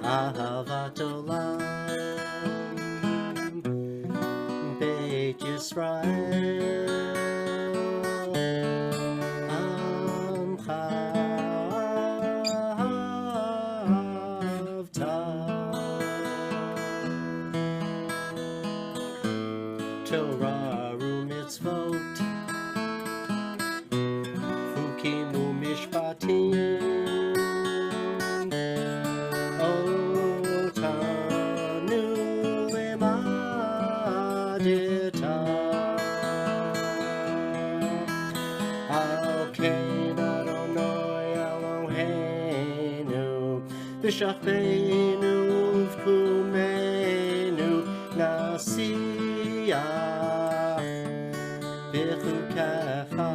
אהבת עולם, בית ישראל, עמך אהבת. Torah u'mitzvot, chukim u'mishpatim, otanu limadita. Al kein Adonai Eloheinu, v'shachbeinu v'kumenu nasiyah b'chukecha,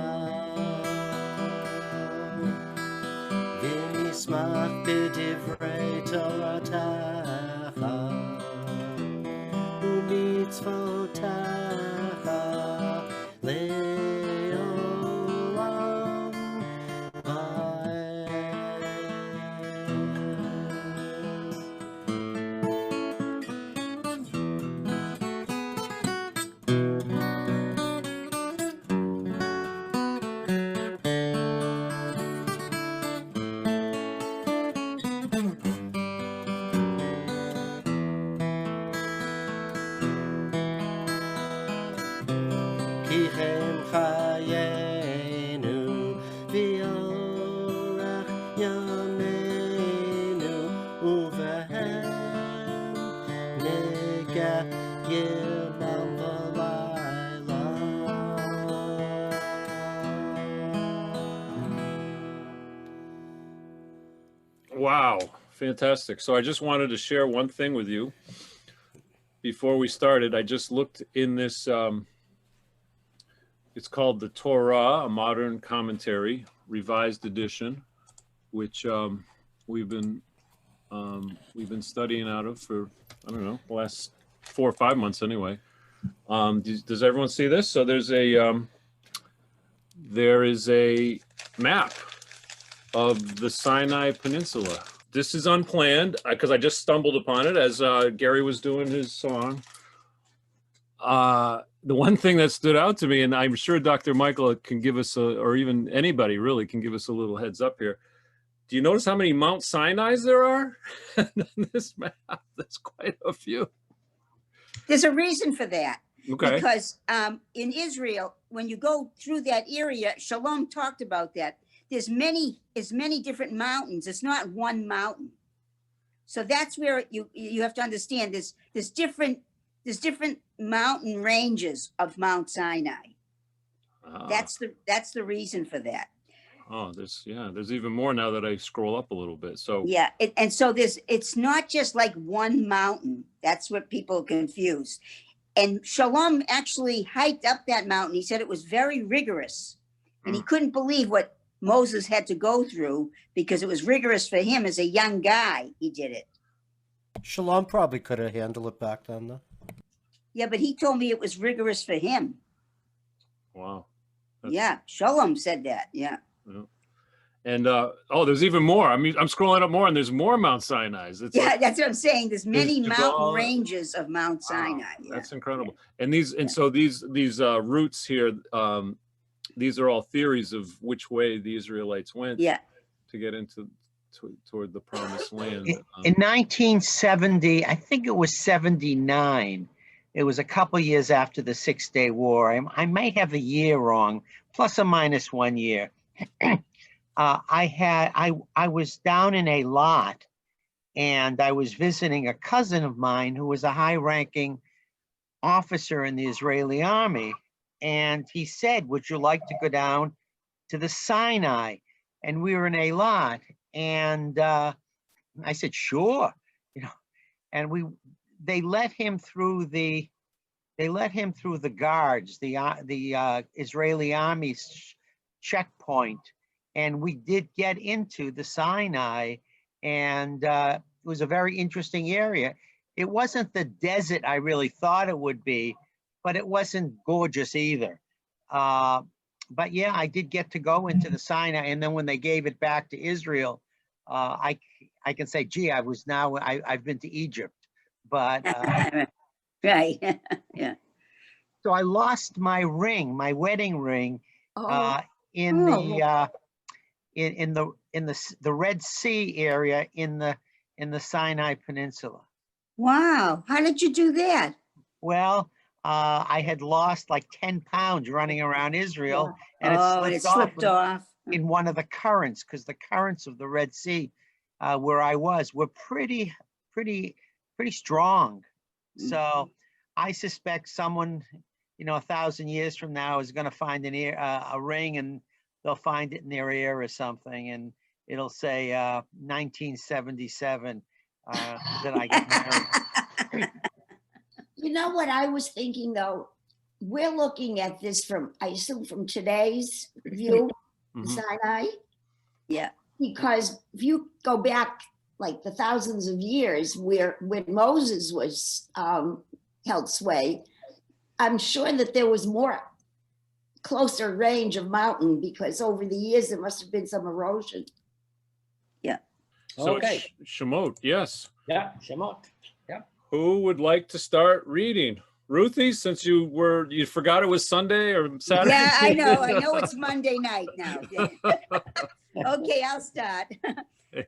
v'nismach b'divrei Toratecha u'mitzvotecha le'olam כי הם חיינו ואורך ימינו ובהם נגע יומם ולילה. Wow, fantastic. So I just wanted to share one thing with you. Before we started, I just looked in this, it's called the Torah, a modern commentary, revised edition, which we've been studying out of for, I don't know, the last 4 or 5 months anyway. Does everyone see this? So there is a map of the Sinai Peninsula. This is unplanned because I just stumbled upon it as Gary was doing his song. The one thing that stood out to me, and I'm sure Dr. Michael can give us, or even anybody really can give us a little heads up here. Do you notice how many Mount Sinai's there are on this map? There's quite a few. There's a reason for that. Okay. Because in Israel, when you go through that area, Shalom talked about that. There's many different mountains. It's not one mountain. So that's where you have to understand there's different mountain ranges of Mount Sinai. That's the reason for that. Oh, there's even more now that I scroll up a little bit. So yeah, and so it's not just like one mountain. That's what people confuse. And Shalom actually hiked up that mountain. He said it was very rigorous, and he couldn't believe what Moses had to go through because it was rigorous for him as a young guy. He did it. Shalom probably could have handled it back then, though. Yeah, but he told me it was rigorous for him. Wow. Yeah, Shalom said that. Yeah. And there's even more. I mean, I'm scrolling up more, and there's more Mount Sinai's. That's what I'm saying. There's many mountain ranges of Mount Sinai. Yeah. That's incredible. And so these routes here, these are all theories of which way the Israelites went to get toward the promised land. In 1970, I think it was 79. It was a couple years after the 6-Day War. I might have the year wrong, plus or minus 1 year. I was down in a lot, and I was visiting a cousin of mine who was a high-ranking officer in the Israeli army. And he said, would you like to go down to the Sinai? And we were in a lot. And I said, sure. And they let him through the guards, the Israeli army's checkpoint. And we did get into the Sinai, and it was a very interesting area. It wasn't the desert I really thought it would be, but it wasn't gorgeous either. But yeah, I did get to go into the Sinai, and then when they gave it back to Israel, I can say, gee, I've been to Egypt, but Right. Yeah. so I lost my ring, my wedding ring, Oh, in Oh. the the Red Sea area in the Sinai Peninsula. Wow. How did you do that? Well, I had lost like 10 pounds running around Israel, and it Oh, and it slipped off. in one of the currents, because the currents of the Red Sea, where I was, were pretty strong. So I suspect someone, 1,000 years from now is going to find a ring, and they'll find it in their ear or something, and it'll say 1977 that I got married. you know what I was thinking though? We're looking at this from, I assume from today's view, Mhm. Sinai, Yeah. because if you go back like the thousands of years where when Moses was held sway, I'm sure that there was more closer range of mountain because over the years there must have been some erosion. So Okay. Shemot, yes. Yeah, Shemot. Who would like to start reading? Ruthie, since you forgot it was Sunday or Saturday? Yeah, I know it's Monday night now. Okay, I'll start.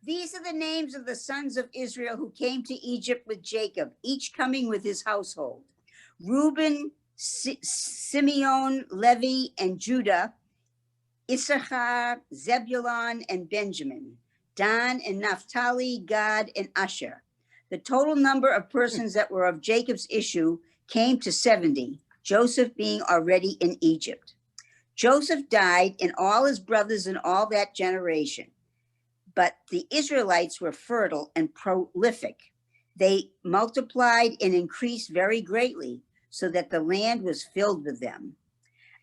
These are the names of the sons of Israel who came to Egypt with Jacob, each coming with his household. Reuben, Simeon, Levi, and Judah, Issachar, Zebulun, and Benjamin, Dan and Naphtali, Gad, and Asher. The total number of persons that were of Jacob's issue came to 70, Joseph being already in Egypt. Joseph died, and all his brothers in all that generation. But the Israelites were fertile and prolific. They multiplied and increased very greatly, so that the land was filled with them.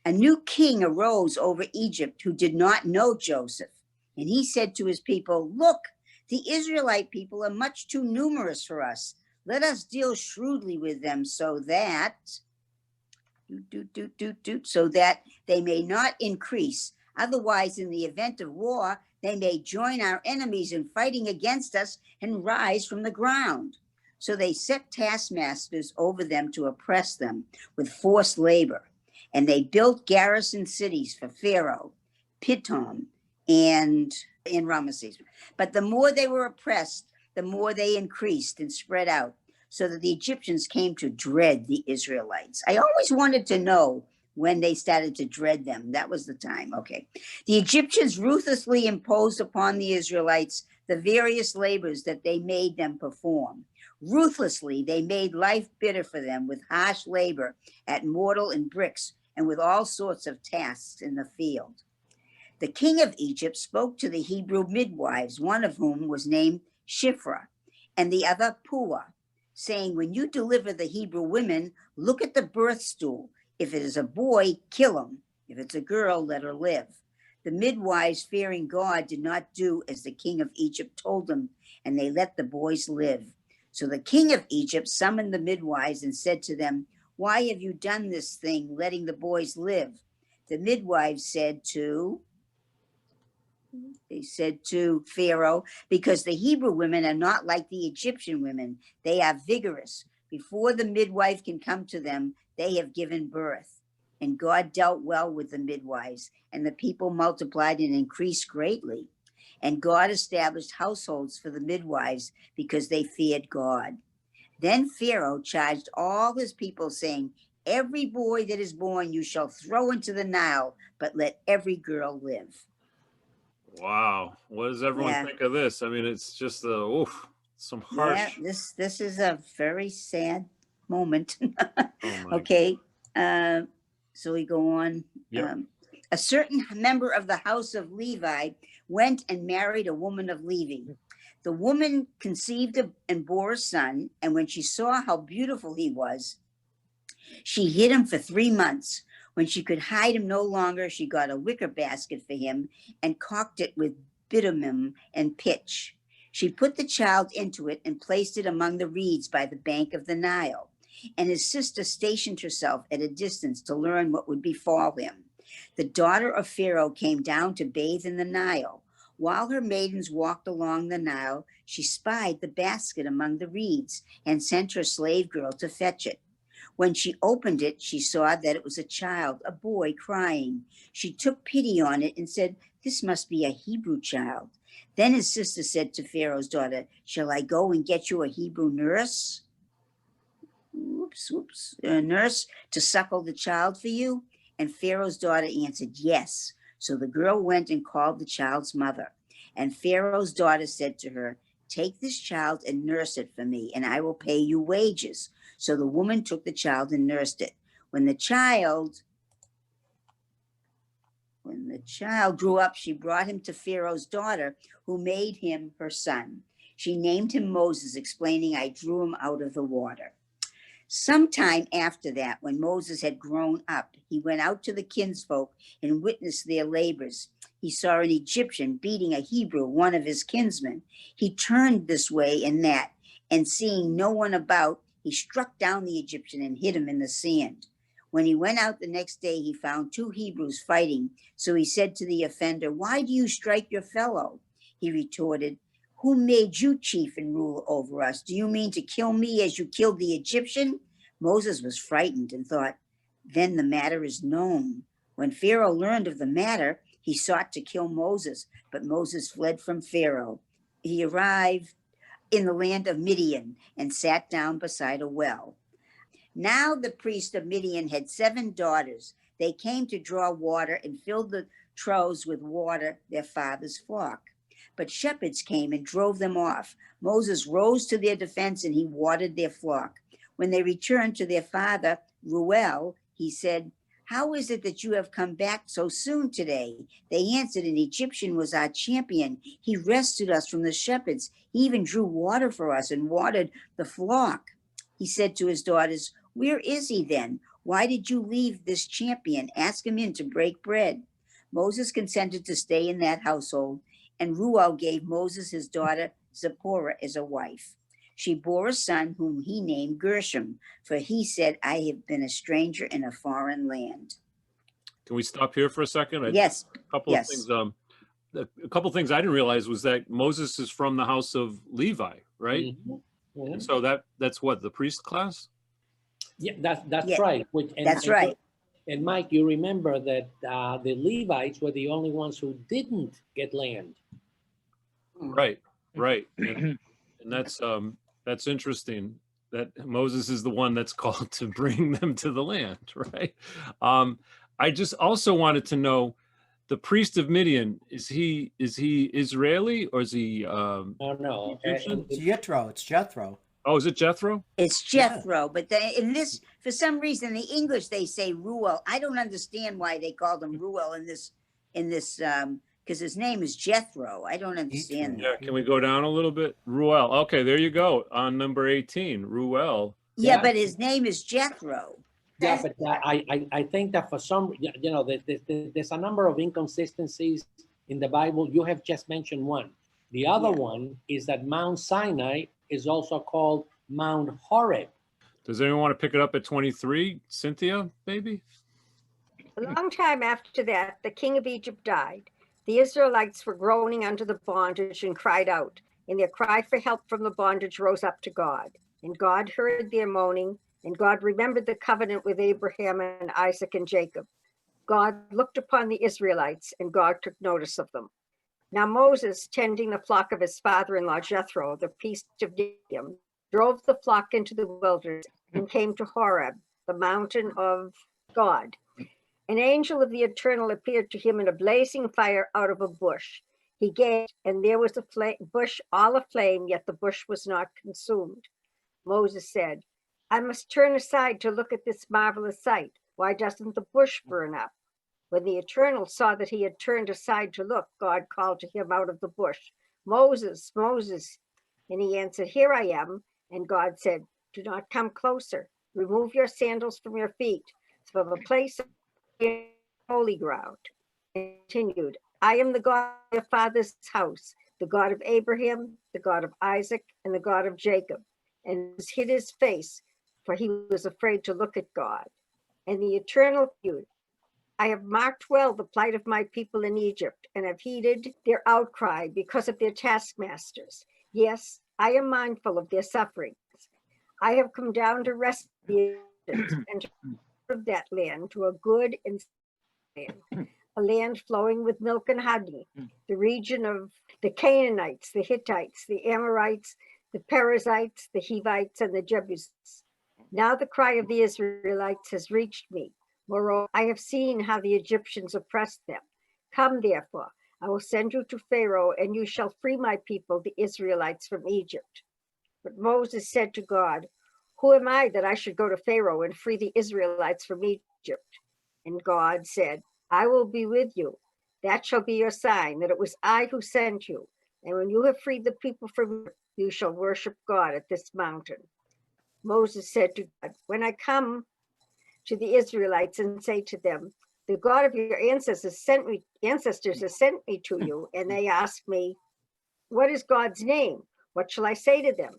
A new king arose over Egypt who did not know Joseph. And he said to his people, "Look, the Israelite people are much too numerous for us. Let us deal shrewdly with them so that they may not increase. Otherwise, in the event of war, they may join our enemies in fighting against us and rise from the ground." So they set taskmasters over them to oppress them with forced labor. And they built garrison cities for Pharaoh, Pithom, and in Ramesses. But the more they were oppressed, the more they increased and spread out, so that the Egyptians came to dread the Israelites. I always wanted to know when they started to dread them. That was the time. Okay. The Egyptians ruthlessly imposed upon the Israelites the various labors that they made them perform. Ruthlessly, they made life bitter for them with harsh labor at mortar and bricks and with all sorts of tasks in the field. The king of Egypt spoke to the Hebrew midwives, one of whom was named Shiphrah and the other Puah, saying, "When you deliver the Hebrew women, look at the birth stool. If it is a boy, kill him. If it's a girl, let her live." The midwives, fearing God, did not do as the king of Egypt told them, and they let the boys live. So the king of Egypt summoned the midwives and said to them, "Why have you done this thing, letting the boys live?" The midwives said to Pharaoh, "Because the Hebrew women are not like the Egyptian women. They are vigorous. Before the midwife can come to them, they have given birth." And God dealt well with the midwives, and the people multiplied and increased greatly. And God established households for the midwives because they feared God. Then Pharaoh charged all his people, saying, "Every boy that is born you shall throw into the Nile, but let every girl live." Wow. What does everyone Yeah. think of this? I mean, it's just some Yeah, harsh. this is a very sad moment. Oh my. Okay, so we go on. Yep. A certain member of the house of Levi went and married a woman of Levi. The woman conceived and bore a son, and when she saw how beautiful he was, she hid him for 3 months. When she could hide him no longer, she got a wicker basket for him and caulked it with bitumen and pitch. She put the child into it and placed it among the reeds by the bank of the Nile. And his sister stationed herself at a distance to learn what would befall him. The daughter of Pharaoh came down to bathe in the Nile. While her maidens walked along the Nile, she spied the basket among the reeds and sent her slave girl to fetch it. When she opened it, she saw that it was a child, a boy, crying. She took pity on it and said, "This must be a Hebrew child." Then his sister said to Pharaoh's daughter, "Shall I go and get you a Hebrew nurse? A nurse to suckle the child for you?" And Pharaoh's daughter answered, "Yes." So the girl went and called the child's mother. And Pharaoh's daughter said to her, "Take this child and nurse it for me, and I will pay you wages." So the woman took the child and nursed it. When the child grew up, she brought him to Pharaoh's daughter, who made him her son. She named him Moses, explaining, "I drew him out of the water." Sometime after that, when Moses had grown up, he went out to the kinsfolk and witnessed their labors. He saw an Egyptian beating a Hebrew, one of his kinsmen. He turned this way and that, and seeing no one about, he struck down the Egyptian and hid him in the sand. When he went out the next day, he found two Hebrews fighting. So he said to the offender, "Why do you strike your fellow?" He retorted, "Who made you chief and ruler over us? Do you mean to kill me as you killed the Egyptian?" Moses was frightened and thought, "Then the matter is known." When Pharaoh learned of the matter, he sought to kill Moses, but Moses fled from Pharaoh. He arrived in the land of Midian and sat down beside a well. Now the priest of Midian had 7 daughters. They came to draw water and filled the troughs with water, their father's flock. But shepherds came and drove them off. Moses rose to their defense and he watered their flock. When they returned to their father, Reuel, he said, "How is it that you have come back so soon today?" They answered, "An Egyptian was our champion. He rescued us from the shepherds. He even drew water for us and watered the flock." He said to his daughters, "Where is he then? Why did you leave this champion? Ask him in to break bread." Moses consented to stay in that household, and Reuel gave Moses his daughter Zipporah as a wife. She bore a son whom he named Gershom, for he said, "I have been a stranger in a foreign land." Can we stop here for a second? Yes, A couple of yes. things. A couple of things I didn't realize was that Moses is from the house of Levi, right? Mhm, mhm. And so that's what, the priest class? Yeah, that's Yeah, right. that's right. And Mike, you remember that the Levites were the only ones who didn't get land. Right, right. And that's interesting that Moses is the one that's called to bring them to the land, right? I just also wanted to know, the priest of Midian, is he Israeli or is he No, Egyptian? It's Jethro. It's Jethro. Oh, is it Jethro? It's Yeah. Jethro, but in this, for some reason, in the English they say Reuel. I don't understand why they called him Reuel in this, because his name is Jethro. I don't understand Jethro. Yeah, can we go down a little bit? Ruel. Okay, there you go. On number 18, Ruel. Yeah, Yeah. but his name is Jethro. yeah, but I think that for some, there's a number of inconsistencies in the Bible. You have just mentioned one. The other Yeah. one is that Mount Sinai is also called Mount Horeb. Does anyone want to pick it up at 23? Cynthia, maybe? A long time after that, the king of Egypt died. The Israelites were groaning under the bondage and cried out, and their cry for help from the bondage rose up to God. And God heard their moaning, and God remembered the covenant with Abraham and Isaac and Jacob. God looked upon the Israelites, and God took notice of them. Now Moses, tending the flock of his father-in-law Jethro, the priest of Midian, drove the flock into the wilderness and came to Horeb, the mountain of God. An angel of the Eternal appeared to him in a blazing fire out of a bush. He gazed, and there was a bush all aflame, yet the bush was not consumed. Moses said, "I must turn aside to look at this marvelous sight. Why doesn't the bush burn up?" When the Eternal saw that he had turned aside to look, God called to him out of the bush, "Moses, Moses." And he answered, "Here I am." And God said, "Do not come closer. Remove your sandals from your feet, for the place is holy ground." And continued, "I am the God of your father's house, the God of Abraham, the God of Isaac, and the God of Jacob." And he hid his face, for he was afraid to look at God. And the Eternal continued, I have marked well the plight of my people in Egypt and have heeded their outcry because of their taskmasters. Yes, I am mindful of their sufferings. I have come down to rescue the Egyptians and to give that land to a good and land, a land flowing with milk and honey, the region of the Canaanites, the Hittites, the Amorites, the Perizzites, the Hivites, and the Jebusites. Now the cry of the Israelites has reached me. Moreover, I have seen how the Egyptians oppressed them. Come, therefore, I will send you to Pharaoh, and you shall free my people, the Israelites, from Egypt. But Moses said to God, who am I that I should go to Pharaoh and free the Israelites from Egypt? And God said, I will be with you. That shall be your sign that it was I who sent you. And when you have freed the people from Egypt, you shall worship God at this mountain. Moses said to God, when I come to the Israelites and say to them, the God of your ancestors has sent me to you, and they ask me, what is God's name? What shall I say to them?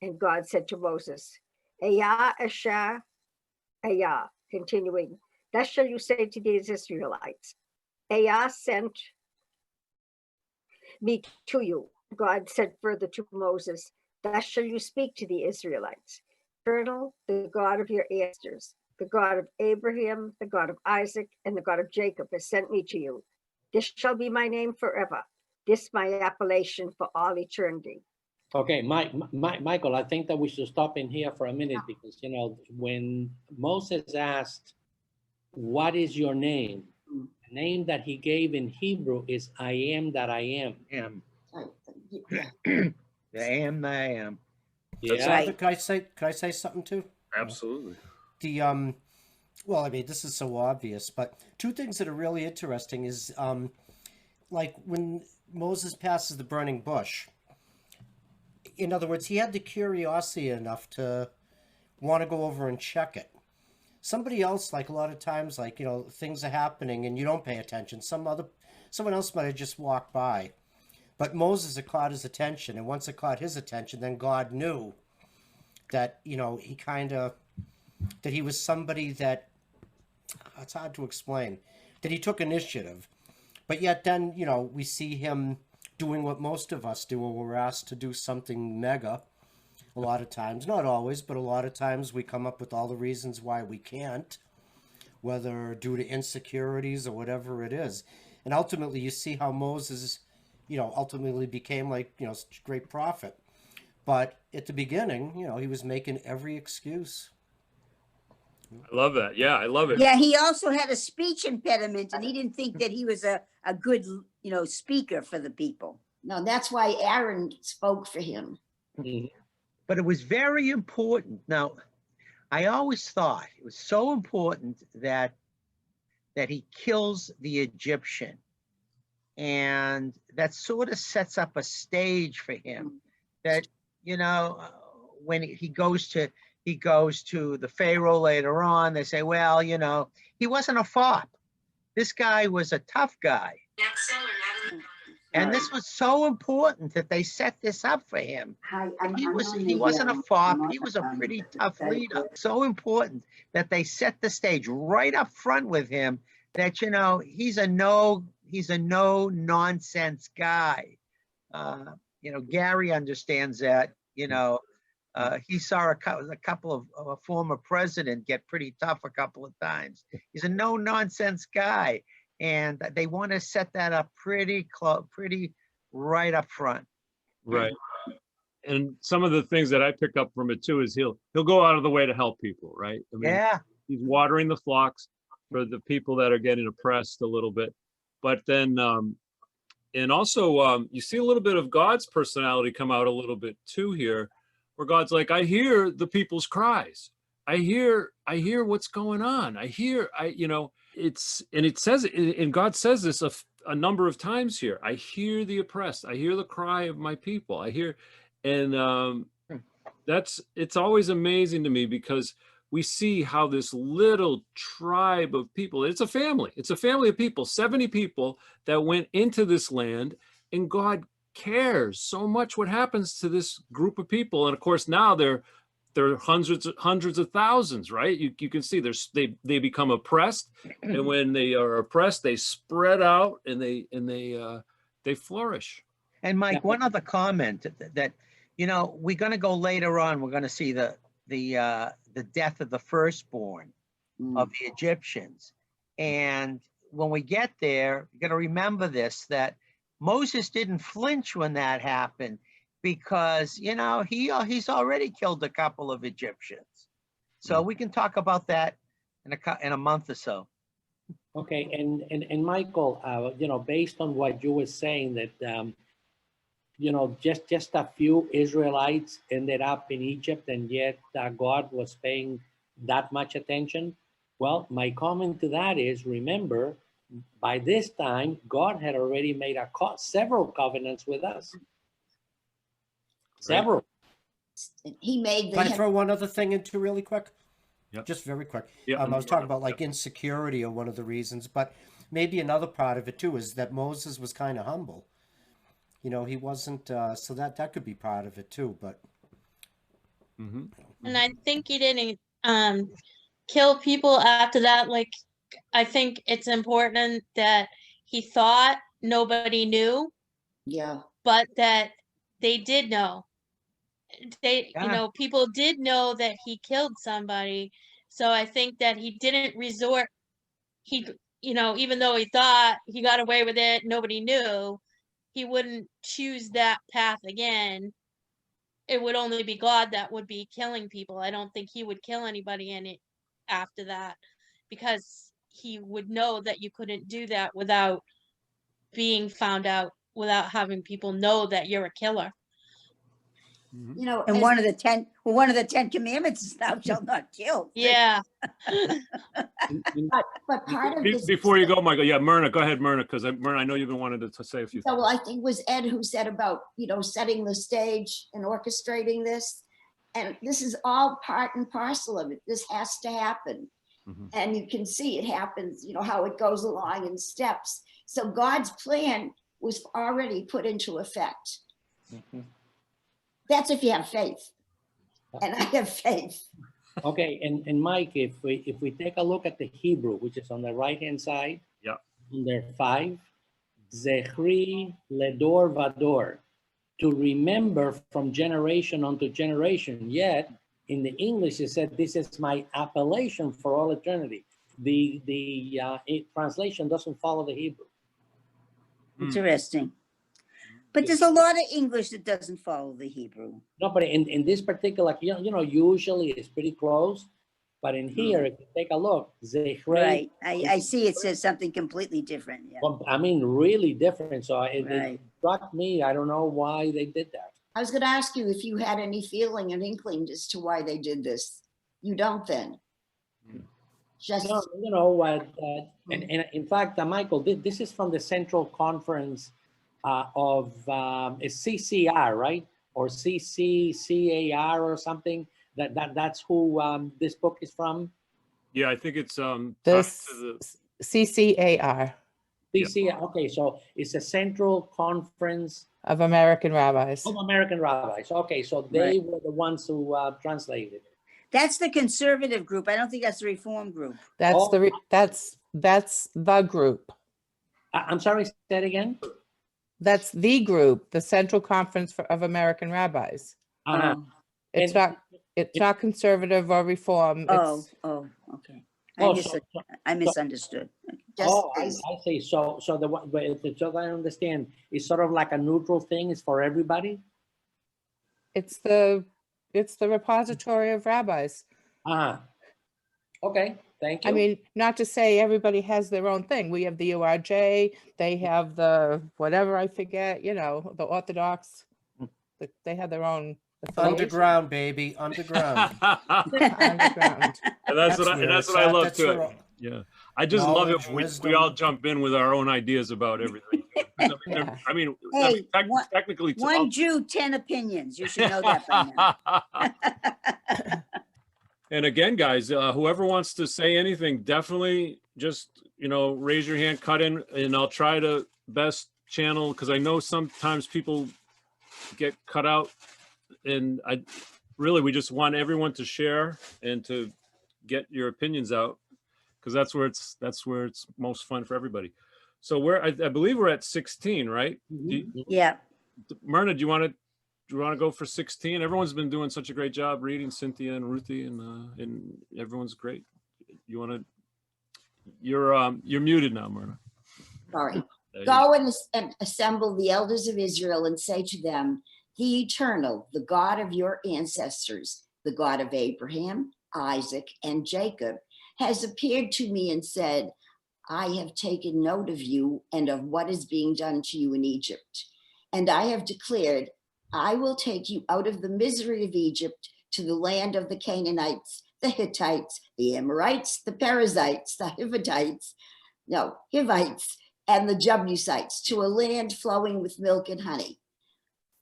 And God said to Moses, Ayah, Asher, Ayah, continuing, thus shall you say to these Israelites, Ayah sent me to you. God said further to Moses, thus shall you speak to the Israelites. Eternal, the God of your ancestors, the God of Abraham, the God of Isaac, and the God of Jacob has sent me to you. This shall be my name forever. This my appellation for all eternity. Okay, Michael, I think that we should stop in here for a minute because, you know, when Moses asked, what is your name? The name that he gave in Hebrew is I am that I am. The am that I am. That's Yeah. right. Can I say something too? Absolutely. The well, I mean, this is so obvious, but two things that are really interesting is like when Moses passes the burning bush. In other words, he had the curiosity enough to want to go over and check it. Somebody else, like a lot of times, like, you know, things are happening and you don't pay attention. Someone else might have just walked by. But Moses had caught his attention, and once it caught his attention, then God knew that, you know, that he was somebody that, it's hard to explain, that he took initiative. But yet then, you know, we see him doing what most of us do when we're asked to do something mega. A lot of times, not always, but a lot of times we come up with all the reasons why we can't, whether due to insecurities or whatever it is. And ultimately, you see how Moses, you know, ultimately became like, you know, such a great prophet. But at the beginning, you know, he was making every excuse. I love that. Yeah, I love it. Yeah, he also had a speech impediment, and he didn't think that he was a good, you know, speaker for the people. No, that's why Aaron spoke for him. Mhm. But it was very important. Now, I always thought it was so important that he kills the Egyptian. And that sort of sets up a stage for him that, you know, when he goes to the Pharaoh later on, they say, well, you know, he wasn't a fop. This guy was a tough guy. And this was so important that they set this up for him. He wasn't a fop. He was a pretty tough leader. So important that they set the stage right up front with him that, you know, he's a no nonsense guy. You know, Gary understands that. You know, he saw a couple of a former president get pretty tough a couple of times. He's a no nonsense guy, and they want to set that up pretty right up front. Right. And some of the things that I pick up from it too is he'll go out of the way to help people, right? I mean, Yeah. he's watering the flocks for the people that are getting oppressed a little bit. But then and also you see a little bit of God's personality come out a little bit too here, where God's like, I hear the people's cries. I hear what's going on. You know, it says, and God says this a number of times here. I hear the oppressed. I hear the cry of my people. I hear, and it's always amazing to me because we see how this little tribe of people, it's a family of people, 70 people that went into this land, and God cares so much what happens to this group of people. And of course, now they're they're hundreds of thousands, right? You can see they become oppressed, and when they are oppressed, they spread out and they flourish. And Mike, one other comment that, we're going to go later on. We're going to see the death of the firstborn of the Egyptians. And when we get there, you got to remember this, that Moses didn't flinch when that happened because, he's already killed a couple of Egyptians. So we can talk about that in a month or so. Okay, and Michael, based on what you were saying that, just a few Israelites ended up in Egypt, and yet God was paying that much attention. Well, my comment to that is, remember, by this time, God had already made several covenants with us. Several. He made Can I the, throw one other thing into really quick? Yep. Just very quick. Yeah, I was talking about like insecurity or one of the reasons, but maybe another part of it too is that Moses was kind of humble. He wasn't, so that could be part of it too, but. And I think he didn't kill people after that. Like, I think it's important that he thought nobody knew, yeah, but that they did know. Yeah. People did know that he killed somebody. So I think that he didn't resort, even though he thought he got away with it, nobody knew, he wouldn't choose that path again. It would only be God that would be killing people. I don't think he would kill anybody in it after that, because he would know that you couldn't do that without being found out, without having people know that you're a killer. And as- one of the 10 commandments is thou shalt not kill. Yeah. but part of this. Before you go, Michael, yeah, Myrna, go ahead, Myrna, because Myrna, I know you've been wanting to say a few things. So I think it was Ed who said about, setting the stage and orchestrating this. And this is all part and parcel of it. This has to happen. And you can see it happens, how it goes along in steps. So God's plan was already put into effect. That's if you have faith. And I have faith. Okay, and Mike, if we take a look at the Hebrew, which is on the right-hand side, under 5, Zechri Ledor Vador, to remember from generation unto generation. Yet in the English it said, this is my appellation for all eternity. The translation doesn't follow the Hebrew. Interesting. But there's a lot of English that doesn't follow the Hebrew. No, but in this particular, usually it's pretty close. But in here, if you take a look, Zechri. Right. I see it says something completely different. Yeah. Well, I mean, really different. So it Right. struck me. I don't know why they did that. I was going to ask you if you had any feeling and inkling as to why they did this. You don't then? Just, No, and in fact, Michael, this is from the Central Conference of CCR, right? Or CCCAR or something. That's who this book is from. Yeah, I think it's CCAR CCR. Okay, so it's a Central Conference of American Rabbis. of American Rabbis. Okay, so they were the ones who translated it. That's the conservative group. I don't think that's the reform group. That's Oh. that's the group. I'm sorry, say that again. That's the group, the Central Conference of American Rabbis. Uh-huh. It's And- not conservative or reform. It's, Okay. Oh, I misunderstood. just I see. So the one, so I understand, it's sort of like a neutral thing. It's for everybody. it's the repository of rabbis. Okay, thank you. I mean, not to say everybody has their own thing. We have the URJ, they have the whatever, I forget, the Orthodox. They have their own affiliation. Underground, baby, underground. Underground. And that's what I love That's too. your Yeah, I just love it knowledge, when we wisdom. all jump in with our own ideas about everything. Yeah. I mean, Hey, technically, One Jew, 10 opinions. You should know that by now. And again, guys, whoever wants to say anything, definitely just, raise your hand, cut in, and I'll try to best channel, because I know sometimes people get cut out, and really, we just want everyone to share and to get your opinions out, because that's where it's most fun for everybody. So I believe we're at 16, right? Yeah. Myrna, do you want to go for 16? Everyone's been doing such a great job reading, Cynthia and Ruthie, and everyone's great. You want to? You're muted now, Myrna. Sorry. There you Go and assemble the elders of Israel and say to them, the Eternal, the God of your ancestors, the God of Abraham, Isaac, and Jacob, has appeared to me and said, I have taken note of you and of what is being done to you in Egypt. And I have declared, I will take you out of the misery of Egypt to the land of the Canaanites, the Hittites, the Amorites, the Perizzites, the Hivites, and the Jebusites, to a land flowing with milk and honey.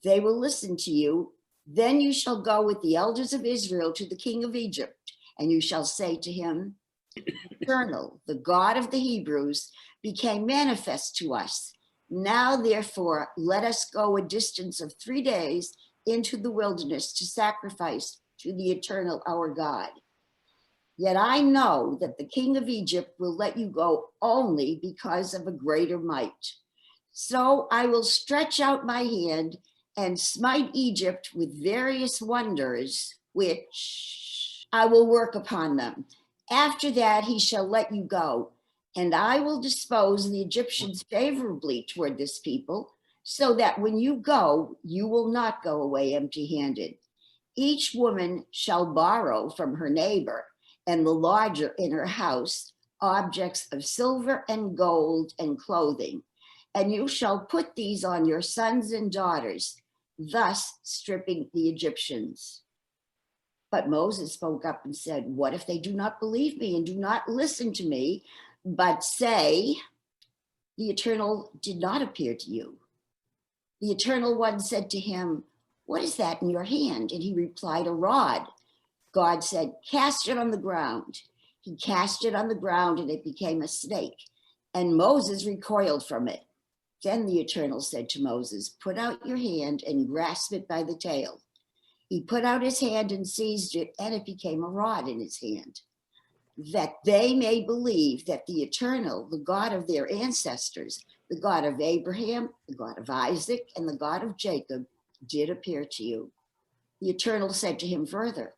They will listen to you. Then you shall go with the elders of Israel to the king of Egypt, and you shall say to him, Eternal, the God of the Hebrews, became manifest to us. Now, therefore, let us go a distance of 3 days into the wilderness to sacrifice to the Eternal our God. Yet I know that the king of Egypt will let you go only because of a greater might. So I will stretch out my hand and smite Egypt with various wonders, which I will work upon them. After that, he shall let you go, and I will dispose the Egyptians favorably toward this people, so that when you go, you will not go away empty-handed. Each woman shall borrow from her neighbor, and the lodger in her house, objects of silver and gold and clothing. And you shall put these on your sons and daughters, thus stripping the Egyptians. But Moses spoke up and said, what if they do not believe me and do not listen to me, but say, the Eternal did not appear to you? The Eternal One said to him, what is that in your hand? And he replied, a rod. God said, cast it on the ground. He cast it on the ground and it became a snake. And Moses recoiled from it. Then the Eternal said to Moses, put out your hand and grasp it by the tail. He put out his hand and seized it, and it became a rod in his hand, that they may believe that the Eternal, the God of their ancestors, the God of Abraham, the God of Isaac, and the God of Jacob, did appear to you. The Eternal said to him further,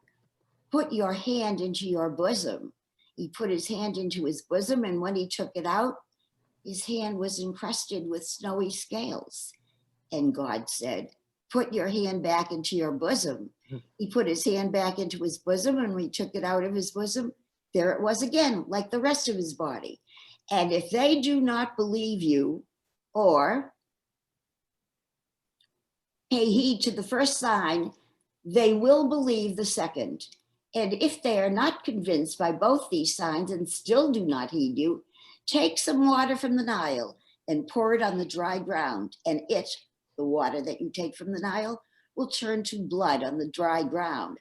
put your hand into your bosom. He put his hand into his bosom, and when he took it out, his hand was encrusted with snowy scales. And God said, put your hand back into your bosom. He put his hand back into his bosom, and when he took it out of his bosom, there it was again, like the rest of his body. And if they do not believe you or pay heed to the first sign, they will believe the second. And if they are not convinced by both these signs and still do not heed you, take some water from the Nile and pour it on the dry ground, and it, the water that you take from the Nile, will turn to blood on the dry ground.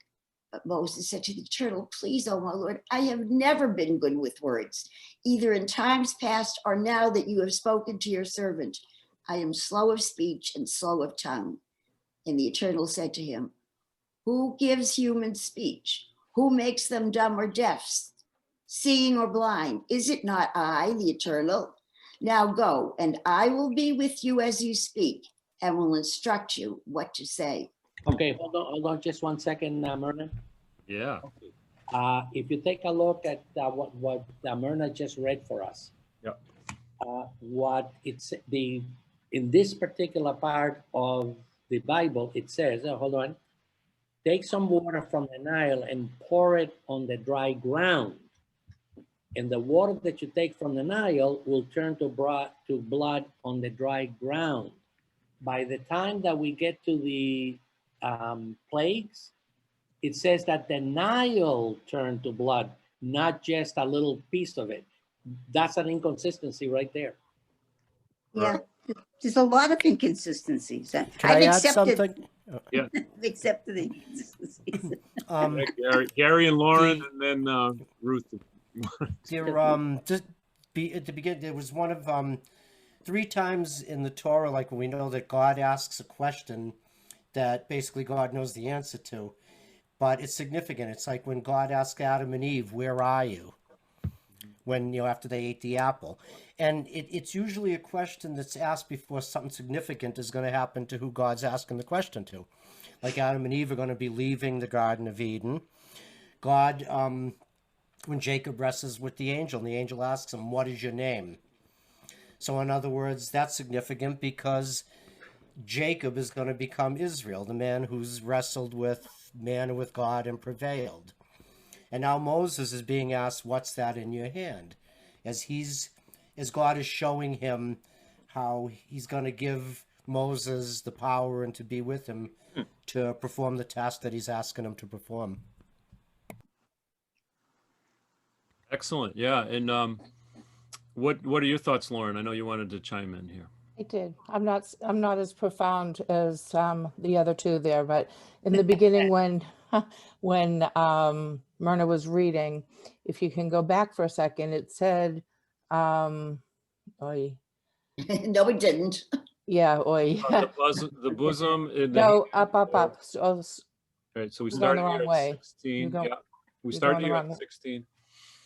But Moses said to the Eternal, please, O my Lord, I have never been good with words, either in times past or now that you have spoken to your servant. I am slow of speech and slow of tongue. And the Eternal said to him, who gives human speech? Who makes them dumb or deaf, seeing or blind? Is it not I, the Eternal? Now go, and I will be with you as you speak, and will instruct you what to say. Okay, hold on just 1 second, Myrna. Yeah. If you take a look at what Myrna just read for us, Yep. what it's in this particular part of the Bible, it says, hold on, take some water from the Nile and pour it on the dry ground. And the water that you take from the Nile will turn to blood on the dry ground. By the time that we get to the plagues, it says that the Nile turned to blood, not just a little piece of it. That's an inconsistency right there. Yeah, there's a lot of inconsistencies. Can I add something? Yeah. I've accepted the inconsistencies. Gary and Lauren, and then Ruth. Just at the beginning, there was one of 3 times in the Torah, like we know that God asks a question that basically God knows the answer to. but it's significant. It's like when God asked Adam and Eve, "Where are you?" When, after they ate the apple. And it's usually a question that's asked before something significant is going to happen to who God's asking the question to. Like Adam and Eve are going to be leaving the Garden of Eden. God, when Jacob wrestles with the angel, and the angel asks him, "What is your name?" So in other words, that's significant because Jacob is going to become Israel, the man who's wrestled with man and with God and prevailed. And now Moses is being asked, "What's that in your hand?" As God is showing him how he's going to give Moses the power and to be with him to perform the task that he's asking him to perform. Excellent. Yeah. And what are your thoughts, Lauren? I know you wanted to chime in here. I did. I'm not as profound as the other two there, but in the beginning when Myrna was reading, if you can go back for a second, it said, oy, No, it didn't. yeah, oy. The bosom. No, up. So, Right. So we You're going started the here wrong at way. 16. You're Yeah. We you're started going the here wrong at way. 16.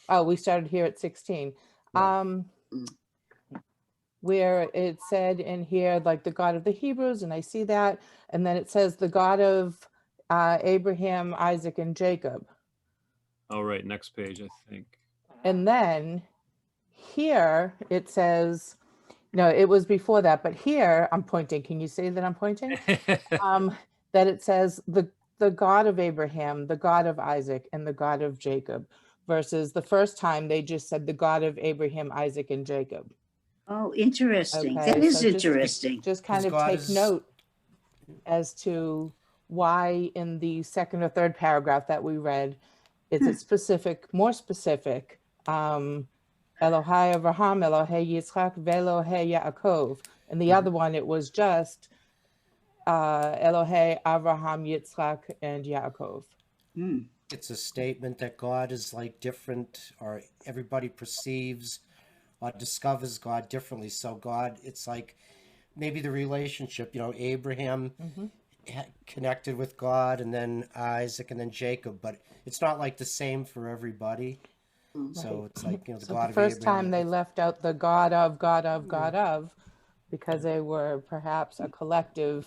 Oh, we started here at 16. Where it said in here, like the God of the Hebrews, and I see that, and then it says the God of Abraham, Isaac, and Jacob. All right. Next page, I think. And then here it says, no, it was before that, but here I'm pointing. Can you see that I'm pointing? That it says the God of Abraham, the God of Isaac, and the God of Jacob, versus the first time they just said the God of Abraham, Isaac, and Jacob. Oh, interesting. Okay, That is so interesting. just kind of God take is- note as to why in the second or third paragraph that we read, it's a specific, more specific, Elohai Avraham, Elohei Yitzchak, Velohei Yaakov. And the other one, it was just Elohei Avraham, Yitzchak, and Yaakov. It's a statement that God is like different, or everybody perceives or discovers God differently. So God, it's like maybe the relationship, Abraham connected with God, and then Isaac, and then Jacob, but it's not like the same for everybody. So it's like, the So God the of first Abraham. time they left out the God of, because they were perhaps a collective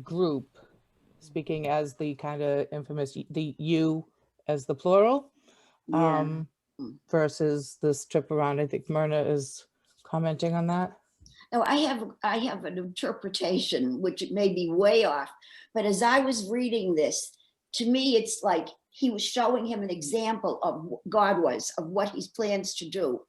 group, speaking as the kind of infamous, the you as the plural, Yeah. versus this trip around. I think Myrna is commenting on that. No, I have an interpretation, which it may be way off, but as I was reading this, to me, it's like he was showing him an example of what God was, of what he plans to do.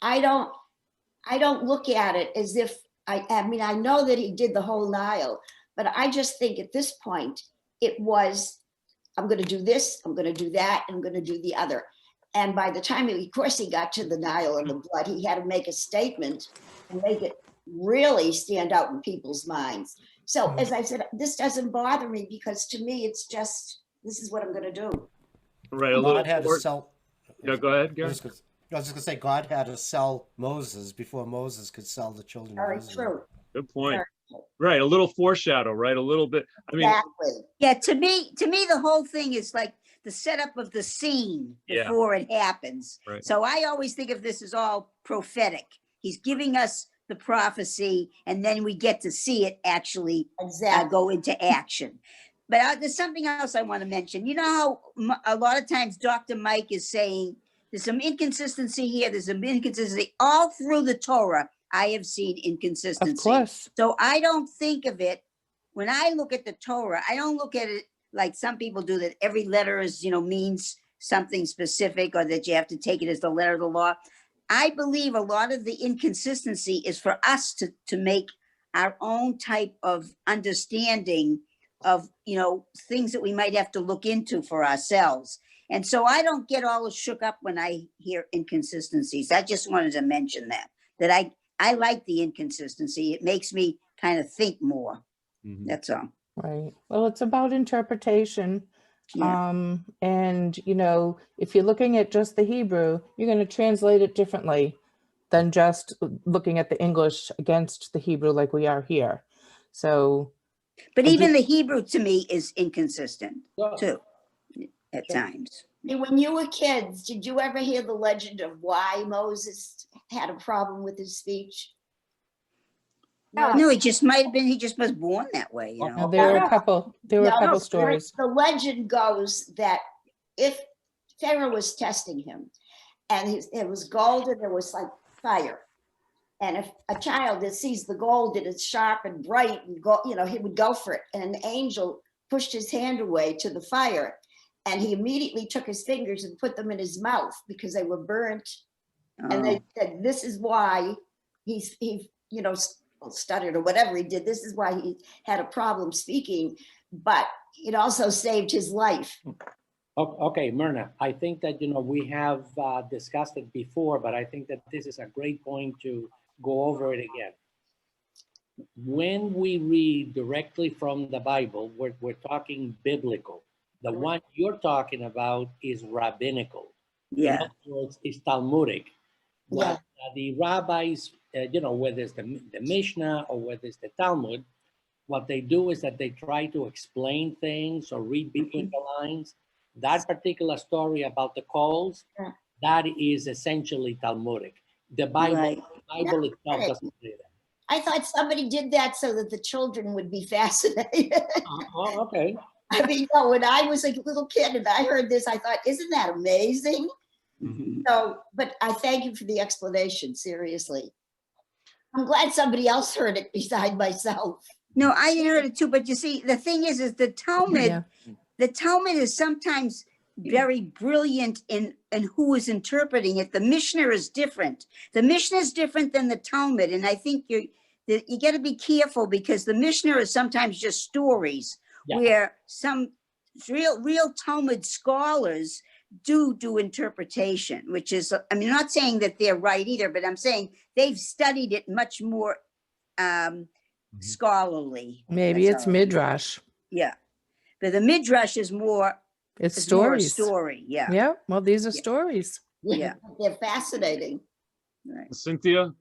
I don't look at it as if, I mean, I know that he did the whole Nile, but I just think at this point, it was, I'm going to do this, I'm going to do that, I'm going to do the other. And by the time, of course, he got to the Nile and the blood, he had to make a statement and make it really stand out in people's minds. So as I said, this doesn't bother me because to me, it's just, this is what I'm going to do. Right. A little God had to more. sell. Yeah. Go ahead, I Gary. was just going to say, God had to sell Moses before Moses could sell the children Very of Israel. true. Good point. Very true. Right. A little foreshadow. Right. A little bit. I mean, Exactly. Yeah, to me, the whole thing is like the setup of the scene Yeah. before it happens. Right. So I always think of this as all prophetic. He's giving us the prophecy, and then we get to see it actually Exactly. go into action. But there's something else I want to mention. You know how a lot of times Dr. Mike is saying there's some inconsistency here, there's some inconsistency all through the Torah. I have seen inconsistency. Of course. So I don't think of it, when I look at the Torah, I don't look at it like some people do, that every letter is, means something specific, or that you have to take it as the letter of the law. I believe a lot of the inconsistency is for us to make our own type of understanding of, things that we might have to look into for ourselves. And so I don't get all shook up when I hear inconsistencies. I just wanted to mention that I like the inconsistency. It makes me kind of think more. That's all. Right. Well, it's about interpretation. Yeah. And, if you're looking at just the Hebrew, you're going to translate it differently than just looking at the English against the Hebrew like we are here. So, But I even do- the Hebrew to me is inconsistent Sure. too, at Sure. times. Hey, when you were kids, did you ever hear the legend of why Moses had a problem with his speech? Yeah. No, he just might have been, he just was born that way, you know. There were No. a couple. There were a No, couple no, stories. The legend goes that if Pharaoh was testing him and it was gold and there was like fire, and if a child that sees the gold and it's sharp and bright and go, you know, he would go for it. And an angel pushed his hand away to the fire, and he immediately took his fingers and put them in his mouth because they were burnt. And they said, this is why he you know, stuttered or whatever he did. This is why he had a problem speaking, but it also saved his life. Okay, Myrna, I think that, you know, we have discussed it before, but I think that this is a great point to go over it again. When we read directly from the Bible, we're talking biblical. The one you're talking about is rabbinical. In Yeah, other words, it's Talmudic. Yeah. What the rabbis, you know, whether it's the Mishnah or whether it's the Talmud, what they do is that they try to explain things or read between the lines. That particular story about the coals, Yeah. that is essentially Talmudic. The Bible, right. Bible itself doesn't say that. I thought somebody did that so that the children would be fascinated. Oh, okay. I mean, no, when I was a little kid and I heard this, I thought, isn't that amazing? Mhm. So, but I thank you for the explanation, seriously. I'm glad somebody else heard it beside myself. No, I heard it too, but you see, the thing is the Talmud, Yeah. the Talmud is sometimes very brilliant in who is interpreting it. The Mishnah is different. The Mishnah is different than the Talmud, and I think you got to be careful because the Mishnah is sometimes just stories, Yeah. where some real Talmud scholars do interpretation, which is, I mean, not saying that they're right either, but I'm saying they've studied it much more scholarly. Maybe That's it's all. midrash. Yeah, but the midrash is more It's it's more a stories. story. Yeah, Yeah. Well, these are Yeah. stories. Yeah. They're fascinating. right. Cynthia,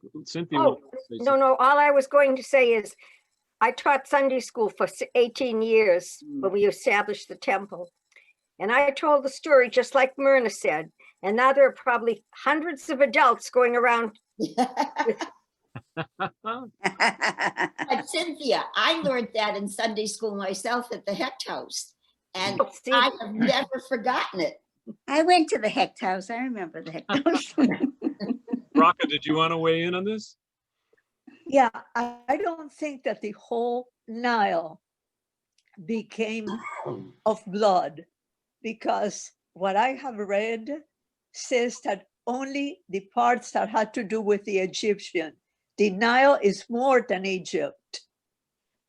Oh, no, all I was going to say is I taught Sunday school for 18 years when we established the temple. And I told the story just like Myrna said. And now there are probably hundreds of adults going around. But Cynthia, I learned that in Sunday school myself at the Hecht House, and Oh, see, I have never forgotten it. I went to the Hecht House. I remember the Hecht House. Raka, did you want to weigh in on this? Yeah, I don't think that the whole Nile became of blood, because what I have read says that only the parts that had to do with the Egyptian. The Nile is more than Egypt.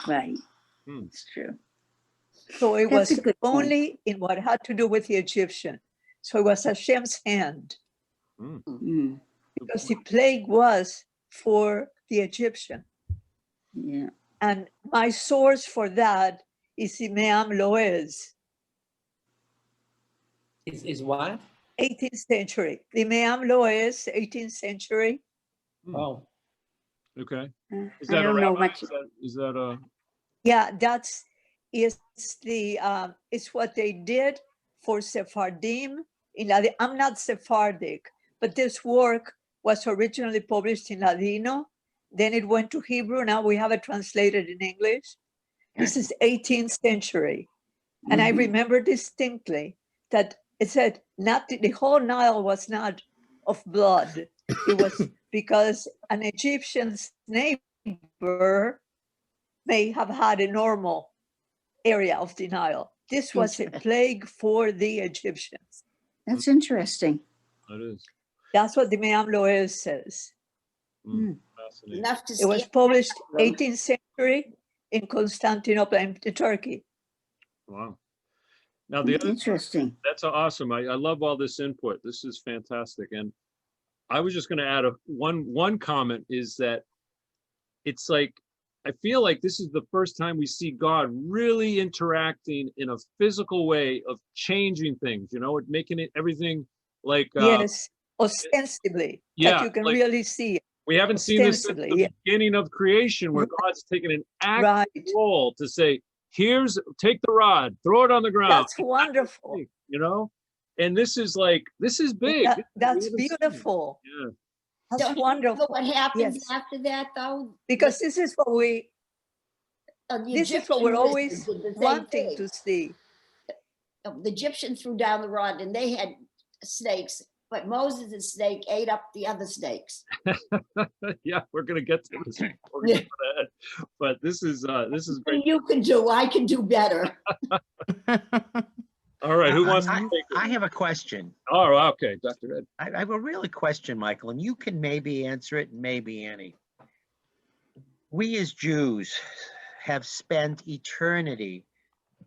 Right. Hmm. It's true. So it That's a was good point. only in what had to do with the Egyptian. So it was Hashem's hand, Mm, because the plague was for the Egyptian. yeah. And my source for that is the Me'am Loez, Is what? 18th century. The Me'am Loez, 18th century. Oh, Okay. Is I that a don't know rabbi? much. Is that a? Yeah, it's what they did for Sephardim. I'm not Sephardic, but this work was originally published in Ladino. Then it went to Hebrew. Now we have it translated in English. This is 18th century. And I Mhm. remember distinctly that it said not the whole Nile was not of blood. It was because an Egyptian's neighbor may have had a normal area of the Nile. This was a Interesting. plague for the Egyptians. That's interesting. It is. That's what the Me'am Loez says. Fascinating. Enough to It was stand published out, though. 18th century in Constantinople in Turkey. Wow. Now the other, Interesting. that's awesome. I love all this input. This is fantastic. And I was just going to add one comment is that it's like, I feel like this is the first time we see God really interacting in a physical way of changing things, you know, making it everything like, Yes, ostensibly, yeah, that you can like, really see it. We haven't seen this since Extensively, the yeah. beginning of creation, where God's taken an active Right. role to say, take the rod, throw it on the ground. That's wonderful. You know? And this is big. That's We haven't seen it. beautiful. Yeah. That's Don't you remember wonderful. what happens Yes. after that, though? Because this is what The this is what Egyptian we're wizards always did the same wanting thing. to see. The Egyptians threw down the rod and they had snakes, but Moses' snake ate up the other snakes. Yeah, we're gonna get to this. We're gonna get to that. But this is great. You can do, I can do better. All right, who wants to take it? I have a question. Oh, okay, Dr. Ed. I have a really question, Michael, and you can maybe answer it, and maybe Annie. We as Jews have spent eternity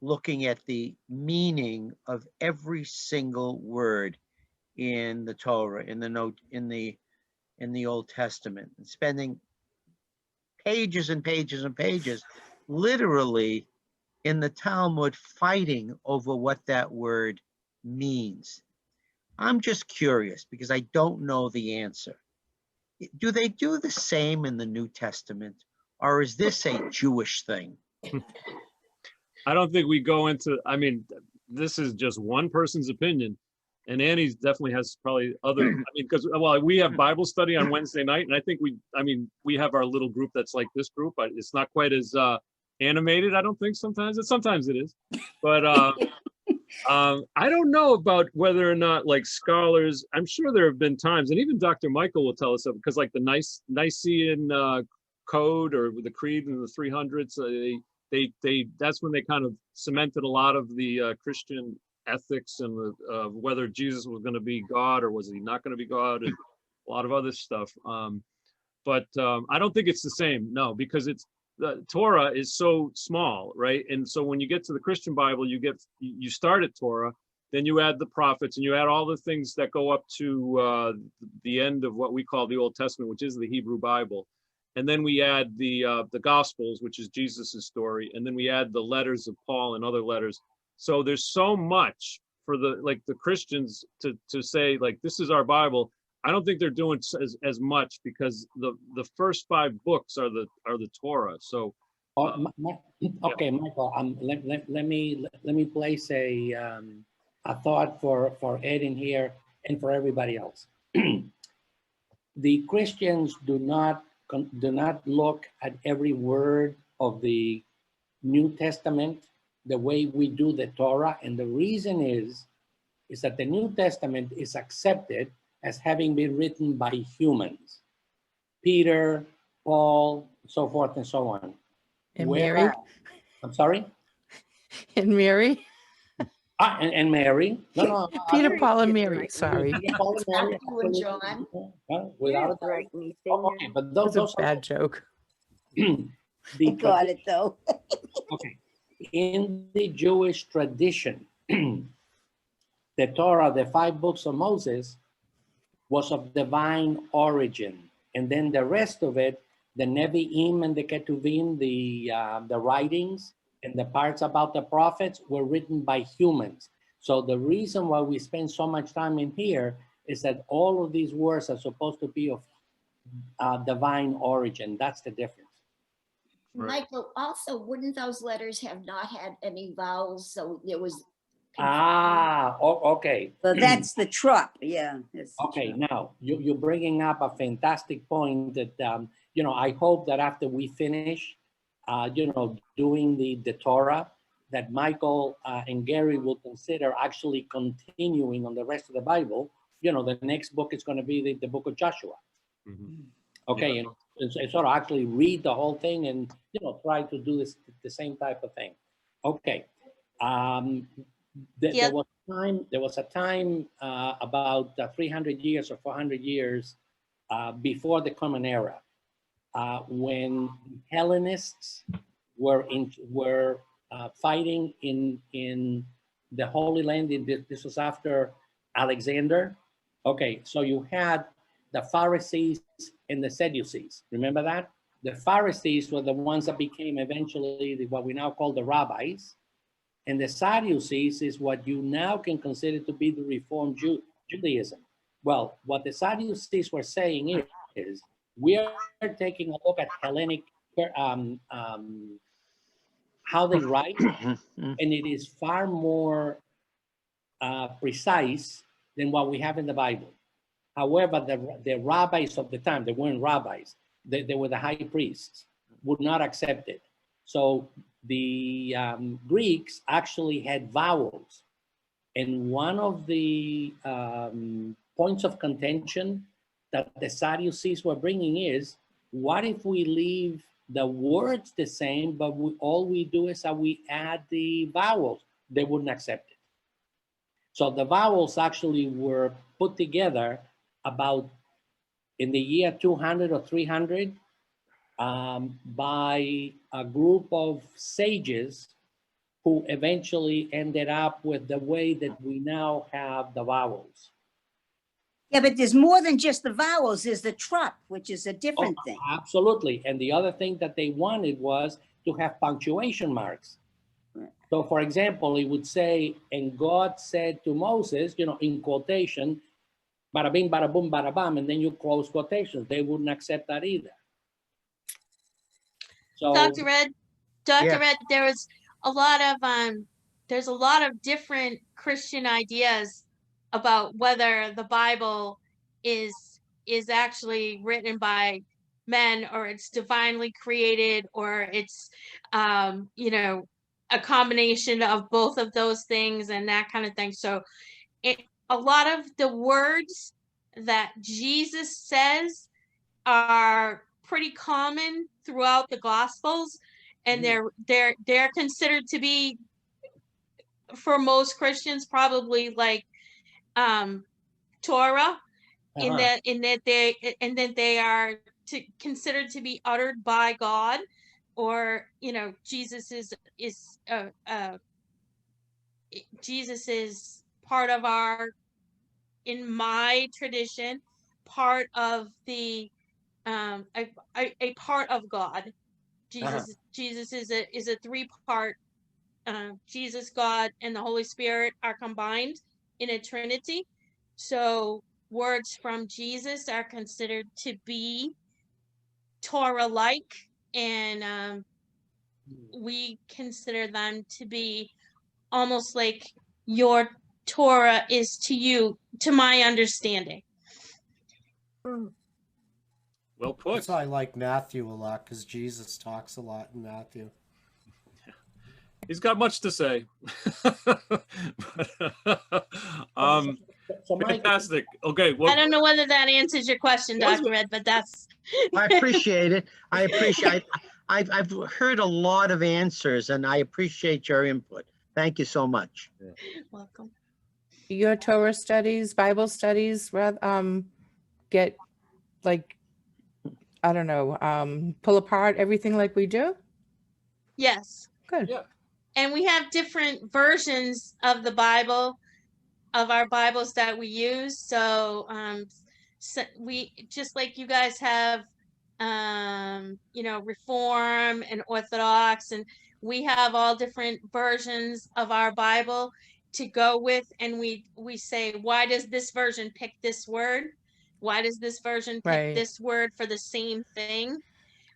looking at the meaning of every single word in the Torah, in the Old Testament, and spending pages and pages and pages, literally in the Talmud, fighting over what that word means. I'm just curious because I don't know the answer. Do they do the same in the New Testament, or is this a Jewish thing? I don't think we go into, I mean, this is just one person's opinion. And Annie's definitely has probably other, I mean, because, well, we have Bible study on Wednesday night, and I think we have our little group that's like this group, but it's not quite as animated, I don't think sometimes. Sometimes it is. But I don't know about whether or not, like, scholars, I'm sure there have been times, and even Dr. Michael will tell us of, because like the Nicene Code or the Creed in the 300s, that's when they kind of cemented a lot of the Christian ethics and whether Jesus was going to be God or was he not going to be God, and a lot of other stuff. But I don't think it's the same, no, because the Torah is so small, right? And so when you get to the Christian Bible, you start at Torah, then you add the prophets, and you add all the things that go up to the end of what we call the Old Testament, which is the Hebrew Bible. And then we add the Gospels, which is Jesus's story, and then we add the letters of Paul and other letters. So there's so much for the Christians to say, like, this is our Bible. I don't think they're doing as much, because the first 5 books are the Torah. So Okay, Michael, let me place a thought for Ed in here and for everybody else. The Christians do not look at every word of the New Testament the way we do the Torah, and the reason is that the New Testament is accepted as having been written by humans, Peter, Paul, so forth and so on. And Mary. I'm sorry? And Mary. And Mary. No, Peter, Paul, and Mary. Sorry. Peter, Paul, and Mary. You and John. Without a Right, doubt. me Okay, finger. but That's those a bad joke. I got it though. Okay. In the Jewish tradition, the Torah, the 5 books of Moses, was of divine origin. And then the rest of it, the Nevi'im and the Ketuvim, the writings and the parts about the prophets, were written by humans. So the reason why we spend so much time in here is that all of these words are supposed to be of divine origin. That's the difference. Right. Michael, also, wouldn't those letters have not had any vowels? So there was. Okay. So that's the trop, yeah. that's the Okay, trop. now you're bringing up a fantastic point that, I hope that after we finish, doing the Torah, that Michael and Gary will consider actually continuing on the rest of the Bible. The next book is going to be the book of Joshua. Mhm. Okay, Yeah. and sort of actually read the whole thing and, try to do the same type of thing. Okay. There Yep. was a time about 300 years or 400 years before the Common Era, when Hellenists were fighting in the Holy Land. This was after Alexander. Okay, so you had the Pharisees and the Sadducees. Remember that? The Pharisees were the ones that became eventually what we now call the rabbis. And the Sadducees is what you now can consider to be the Reformed Judaism. Well, what the Sadducees were saying is We are taking a look at Hellenic, how they write, and it is far more precise than what we have in the Bible. However, the rabbis of the time, they weren't rabbis, they were the high priests, would not accept it. So the Greeks actually had vowels. And one of the points of contention that the Sadducees were bringing is, what if we leave the words the same, but all we do is that we add the vowels? They wouldn't accept it. So the vowels actually were put together about in the year 200 or 300 by a group of sages who eventually ended up with the way that we now have the vowels. Yeah, but there's more than just the vowels. There's the trup, which is a different thing. Absolutely. And the other thing that they wanted was to have punctuation marks. So for example, it would say, and God said to Moses, you know, in quotation, bada bing, bada boom, bada bam, and then you close quotations. They wouldn't accept that either. So, Dr. Ed, there was a lot of there's a lot of different Christian ideas about whether the Bible is actually written by men, or it's divinely created, or it's you know, a combination of both of those things and that kind of thing. So a lot of the words that Jesus says are pretty common throughout the Gospels, and they're considered to be, for most Christians, probably like Torah, in that they are considered to be uttered by God, or you know, Jesus is part of our, in my tradition, part of the a part of God. Jesus is a three-part. Jesus, God, and the Holy Spirit are combined in a Trinity. So words from Jesus are considered to be Torah-like, and we consider them to be almost like your Torah is to you, to my understanding. Well put. That's why I like Matthew a lot, because Jesus talks a lot in Matthew. He's got much to say. Fantastic. Okay. Well, I don't know whether that answers your question, Dr. Ed, but that's. I appreciate it. I've heard a lot of answers, and I appreciate your input. Thank you so much. Welcome. Your Torah studies, Bible studies, get like, I don't know, pull apart everything like we do? Yes. Good. Yeah. And we have different versions of the Bible, of our Bibles that we use. So, so we, just like you guys have, you know, Reform and Orthodox, and we have all different versions of our Bible to go with. And we say, why does this version pick this word? Why does this version pick this word for the same thing?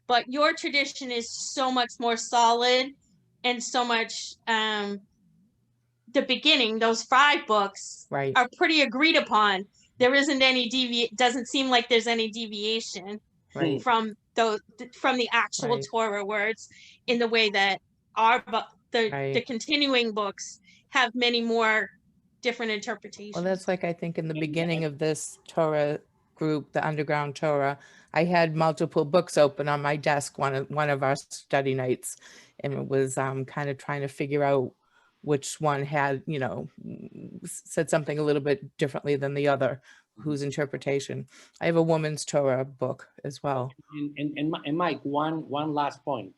But your tradition is so much more solid, and so much, the beginning, those 5 books are pretty agreed upon. There isn't any doesn't seem like there's any deviation from the actual Torah words, in the way that the continuing books have many more different interpretations. Well, that's like, I think in the beginning of this Torah group, the Underground Torah, I had multiple books open on my desk one of our study nights, and it was kind of trying to figure out which one had, you know, said something a little bit differently than the other, whose interpretation. I have a woman's Torah book as well. And Mike, one last point.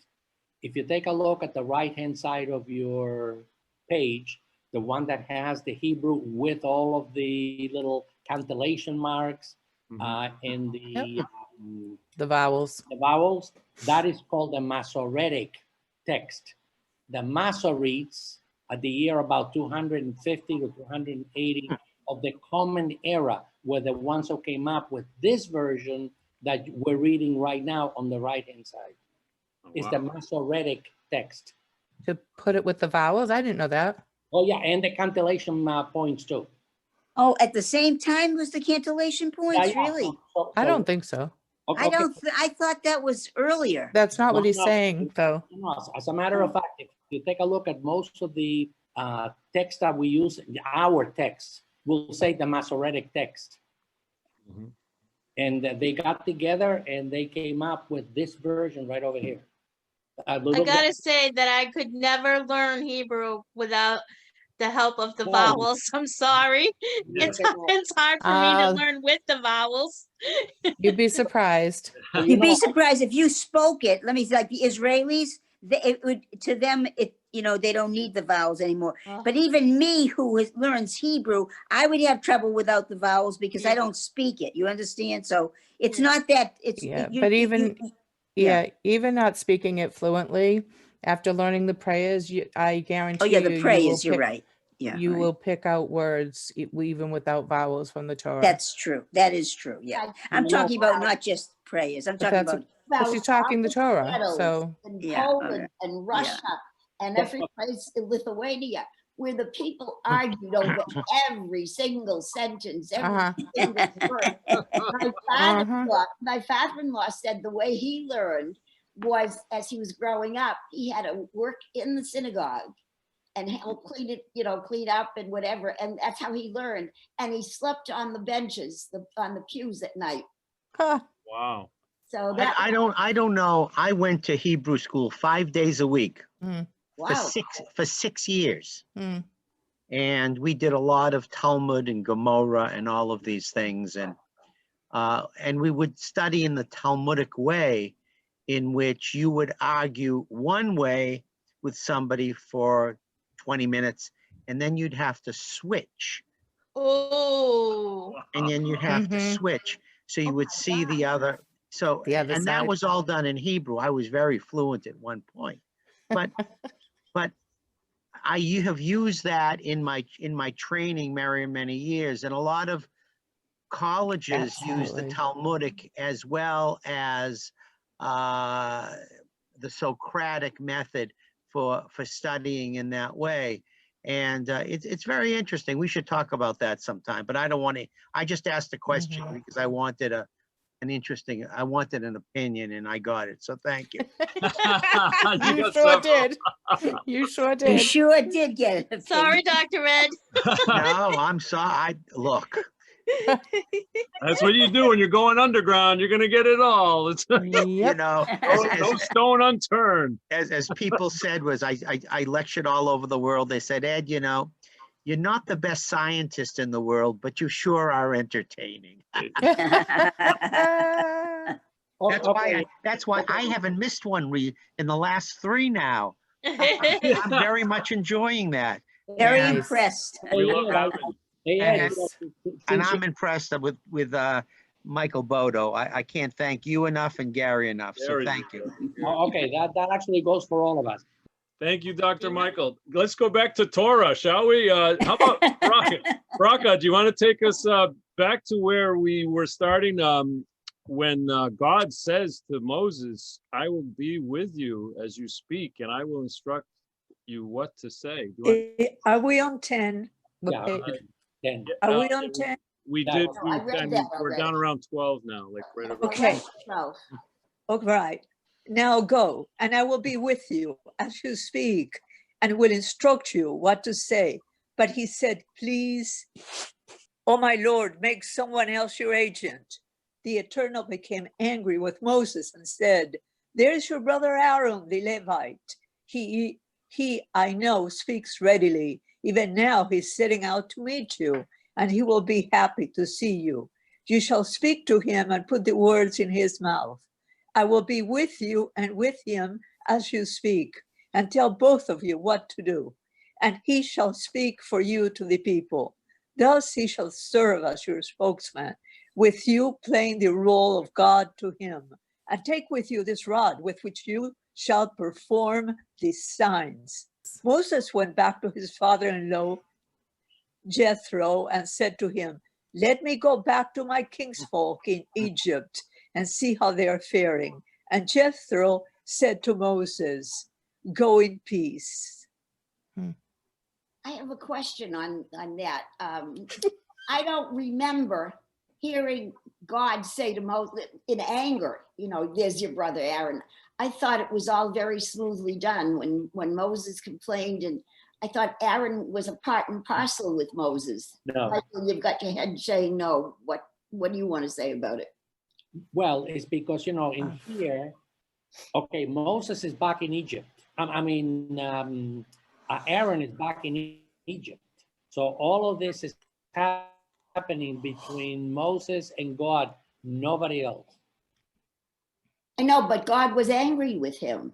If you take a look at the right-hand side of your page, the one that has the Hebrew with all of the little cantillation marks, and the vowels. The vowels, that is called the Masoretic text. The Masoretes, at the year about 250 to 280 of the Common Era, were the ones who came up with this version that we're reading right now on the right-hand side. Oh, It's the wow. Masoretic text. To put it with the vowels? I didn't know that. Oh, yeah, and the cantillation points too. Oh, at the same time was the cantillation points, Yeah, yeah. really? I don't think so. I don't, I thought that was earlier. That's not what No, he's no. saying, though. No, as a matter of fact, if you take a look at most of the text that we use, our text will say the Masoretic text. Mhm. And they got together and they came up with this version right over here. I gotta say that I could never learn Hebrew without the help of the No. vowels. I'm sorry. Yeah. It's hard for me to learn with the vowels. You'd be surprised. You'd be surprised if you spoke it. Let me say, like the Israelis, it would, to them, you know, they don't need the vowels anymore. Ugh. But even me, who learns Hebrew, I would have trouble without the vowels because I Yeah. don't speak it. You understand? So it's Yeah. not that it's. Yeah, but even yeah. even not speaking it fluently, after learning the prayers, I guarantee Oh yeah, the you will prayers. You're pick, right. Yeah, you right. will pick out words even without vowels from the Torah. That's true. That is true. Yeah, I'm talking about not just prayers. I'm But talking that's about. but she's talking the Torah, Ghettos so in Yeah, Poland alright. and Russia and every place in Lithuania where the people argued over every single sentence, every single word. My father-in-law said the way he learned was as he was growing up, he had to work in the synagogue and help clean it, you know, clean up and whatever. And that's how he learned. And he slept on the benches, on the pews at night. Wow. So that I don't know. I went to Hebrew school 5 days a week wow. for 6 years. Mm. And we did a lot of Talmud and Gemara and all of these things. And we would study in the Talmudic way, in which you would argue one way with somebody for 20 minutes, and then you'd have to switch. Oh. And then you'd have to switch. So you would see the other. So, The other and that side. was all done in Hebrew. I was very fluent at one point. But you have used that in my training many years, and a lot of colleges use the Absolutely. Talmudic as well as the Socratic method for studying in that way. And it's very interesting. We should talk about that sometime, but I don't want to. I just asked a question because I wanted I wanted an opinion, and I got it. So thank you. You sure did. You sure You did. sure did get it. Sorry, Dr. Ed. No, I'm sorry. Look. That's what you do when you're going underground. You're going to get it all. It's You know, no stone unturned. as people said, was I lectured all over the world. They said, Ed, you know, you're not the best scientist in the world, but you sure are entertaining. That's why I haven't missed one in the last 3 now. I'm very much enjoying that. Very And- impressed. We love having you. And I'm impressed with Michael Bodo. I can't thank you enough and Gary enough. So Gary. thank you. Okay, that actually goes for all of us. Thank you, Dr. Michael. Let's go back to Torah, shall we? How about Raka, do you want to take us back to where we were starting when God says to Moses, I will be with you as you speak, and I will instruct you what to say. Are we on 10? Yeah. Yeah, Are we on 10? we No, did. I read that We're already. down around 12 now, like right around. Okay. No. All right. Now go, and I will be with you as you speak and will instruct you what to say. But he said, please, oh my Lord, make someone else your agent. The Eternal became angry with Moses and said, there's your brother Aaron, the Levite. He, I know, speaks readily. Even now he's setting out to meet you, and he will be happy to see you. You shall speak to him and put the words in his mouth. I will be with you and with him as you speak, and tell both of you what to do. And he shall speak for you to the people. Thus he shall serve as your spokesman, with you playing the role of God to him. And take with you this rod with which you shall perform these signs. Moses went back to his father-in-law, Jethro, and said to him, let me go back to my kinsfolk in Egypt and see how they are faring. And Jethro said to Moses, go in peace. I have a question on that. I don't remember hearing God say to Moses in anger, you know, there's your brother Aaron. I thought it was all very smoothly done when Moses complained, and I thought Aaron was a part and parcel with Moses. No. Michael, you've got your head saying no. What do you want to say about it? Well, it's because, you know, in here, okay, Moses is back in Egypt. Aaron is back in Egypt. So all of this is happening between Moses and God, nobody else. I know, but God was angry with him.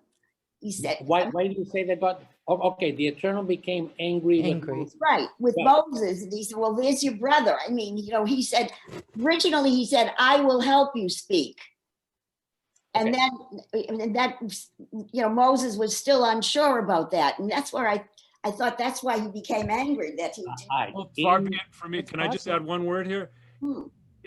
He said, Why do you say that God? Okay, the Eternal became angry. With Moses. Right, with Moses. And he said, well, there's your brother. I mean, you know, he said, originally he said, I will help you speak. And then that, you know, Moses was still unsure about that. And that's where I thought that's why he became angry, that he did. Well, far be it from me. Can I just add one word here?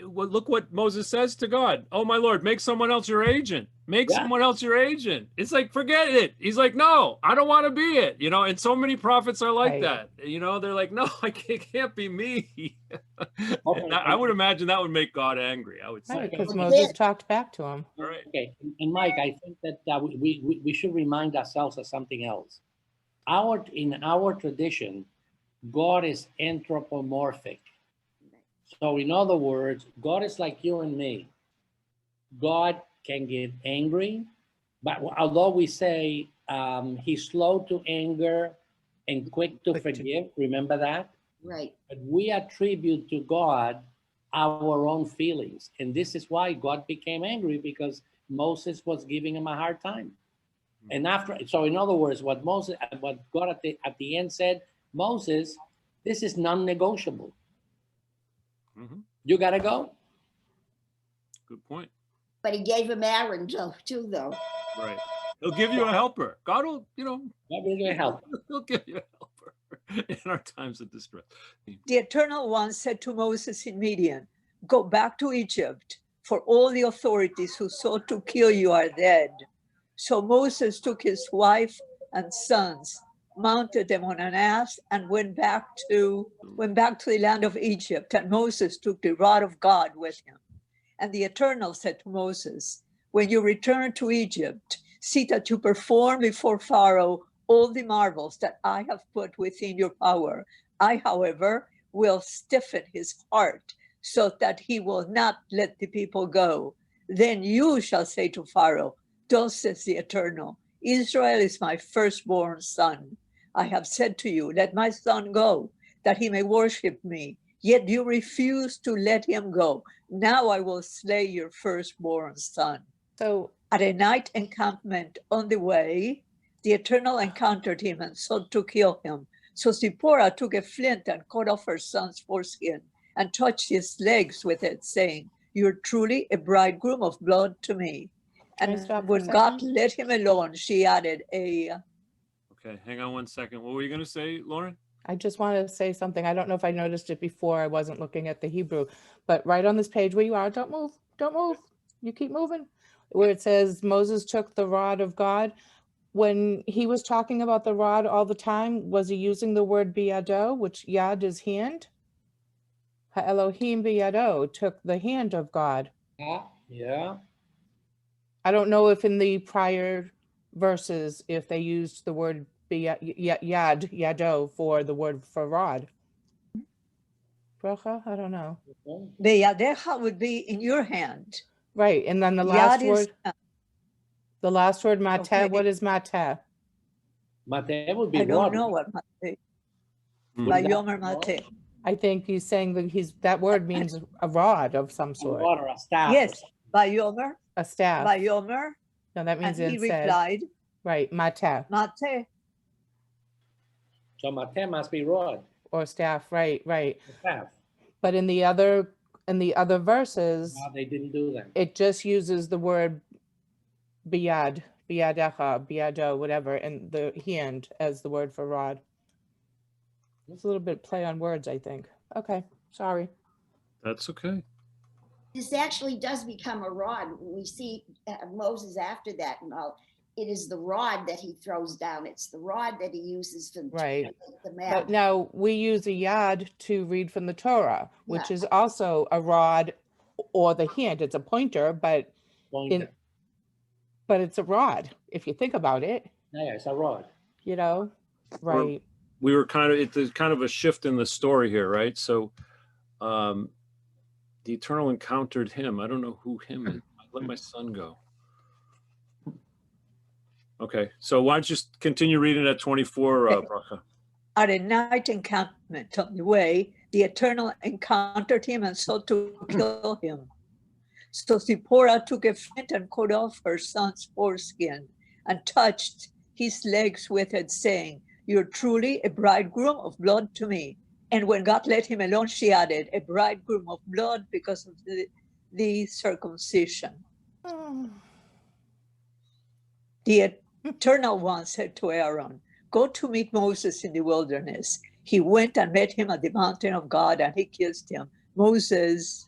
Well, look what Moses says to God. Oh, my Lord, make someone else your agent. Make someone else your agent. It's like, forget it. He's like, no, I don't want to be it. You know, and so many prophets are like that. You know, they're like, no, it can't be me. I would imagine that would make God angry. I would say. Because Moses talked back to him. All right. Okay, and Mike, I think that we should remind ourselves of something else. In our tradition, God is anthropomorphic. So in other words, God is like you and me. God can get angry, but although we say he's slow to anger and quick to forgive, remember that? Right. But we attribute to God our own feelings. And this is why God became angry, because Moses was giving him a hard time. And so in other words, what God at the end said, Moses, this is non-negotiable. You gotta go. Good point. But he gave him Aaron too, though. Right. He'll give you a helper. God will, you know. God will give you a helper. He'll give you a helper in our times of distress. The Eternal One said to Moses in Midian, go back to Egypt, for all the authorities who sought to kill you are dead. So Moses took his wife and sons, mounted them on an ass, and went back to the land of Egypt. And Moses took the rod of God with him. And the Eternal said to Moses, when you return to Egypt, see that you perform before Pharaoh all the marvels that I have put within your power. I, however, will stiffen his heart so that he will not let the people go. Then you shall say to Pharaoh, thus says the Eternal, Israel is my firstborn son. I have said to you, let my son go, that he may worship me. Yet you refuse to let him go. Now I will slay your firstborn son. So at a night encampment on the way, the Eternal encountered him and sought to kill him. So Zipporah took a flint and cut off her son's foreskin and touched his legs with it, saying, you're truly a bridegroom of blood to me. And when God let him alone, she added Okay, hang on one second. What were you going to say, Lauren? I just wanted to say something. I don't know if I noticed it before. I wasn't looking at the Hebrew, but right on this page where you are, don't move, don't move. You keep moving. Where it says Moses took the rod of God. When he was talking about the rod all the time, was he using the word biyado, which yad is hand? Ha-Elohim biyado, took the hand of God. Yeah. I don't know if in the prior verses, if they used the word yado for the word for rod. Bracha? I don't know. Beyadecha would be in your hand. Right, and then the last word, mateh, okay. What is mateh? Mateh would be I don't rod. know what mateh. Vayomer mateh. I think he's saying that that word means a rod of some sort. A rod or a staff. Yes, vayomer. A staff. Vayomer. No, that means and he replied. Right, mateh. Mateh. So mateh must be rod. Or staff, right. Staff. But in the other verses, no, they didn't do that. It just uses the word biyad, biyadecha, biyado, whatever, and the hand as the word for rod. It's a little bit play on words, I think. Okay, sorry. That's okay. This actually does become a rod. We see Moses after that and all. It is the rod that he throws down. It's the rod that he uses to Right. make the But map. now we use a yad to read from the Torah, which Yeah. is also a rod or the hand. It's a pointer, but Pointer. it's a rod if you think about it, Yeah, it's a rod. you know? Right. We were kind of, it's kind of a shift in the story here, right? So the Eternal encountered him. I don't know who him is. I let my son go. Okay, so why don't you just continue reading at 24, Bracha? At a night encampment on the way, the Eternal encountered him and sought to kill him. So Zipporah took a flint and cut off her son's foreskin and touched his legs with it, saying, "You're truly a bridegroom of blood to me." And when God let him alone, she added, "A bridegroom of blood because of the circumcision." Oh. The Eternal One said to Aaron, "Go to meet Moses in the wilderness." He went and met him at the mountain of God, and he kissed him. Moses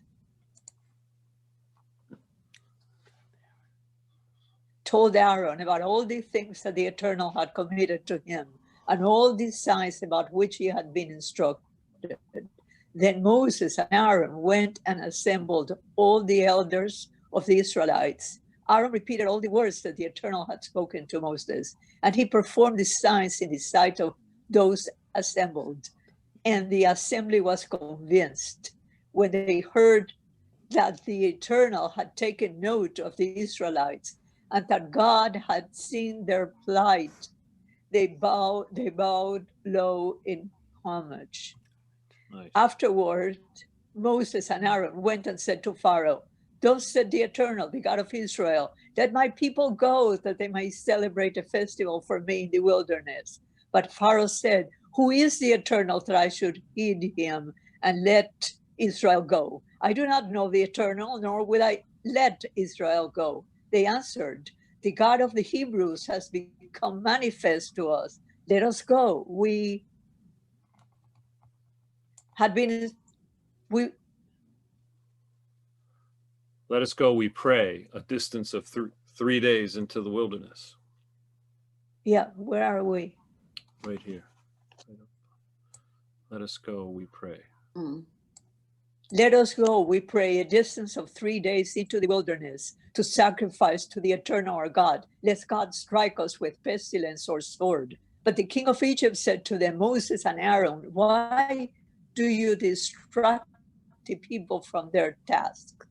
told Aaron about all the things that the Eternal had committed to him and all these signs about which he had been instructed. Then Moses and Aaron went and assembled all the elders of the Israelites. Aaron repeated all the words that the Eternal had spoken to Moses, and he performed the signs in the sight of those assembled. And the assembly was convinced when they heard that the Eternal had taken note of the Israelites and that God had seen their plight. They bowed low in homage. Nice. Afterward, Moses and Aaron went and said to Pharaoh, "Thus said the Eternal, the God of Israel, let my people go that they may celebrate a festival for me in the wilderness." But Pharaoh said, "Who is the Eternal that I should heed him and let Israel go? I do not know the Eternal, nor will I let Israel go." They answered, "The God of the Hebrews has become manifest to us. Let us go. We Let us go, we pray, a distance of 3 days into the wilderness. Yeah, where are we? Right here. Let us go, we pray. Let us go, we pray, a distance of 3 days into the wilderness to sacrifice to the Eternal our God, lest God strike us with pestilence or sword. But the king of Egypt said to them, Moses and Aaron, "Why do you distract the people from their tasks?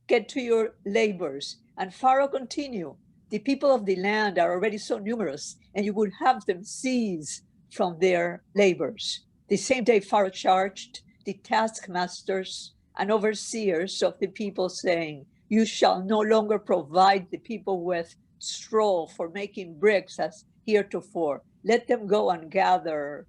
Get to your labors." And Pharaoh continued, "The people of the land are already so numerous, and you would have them cease from their labors." The same day Pharaoh charged the taskmasters and overseers of the people, saying, "You shall no longer provide the people with straw for making bricks as heretofore. Let them go and gather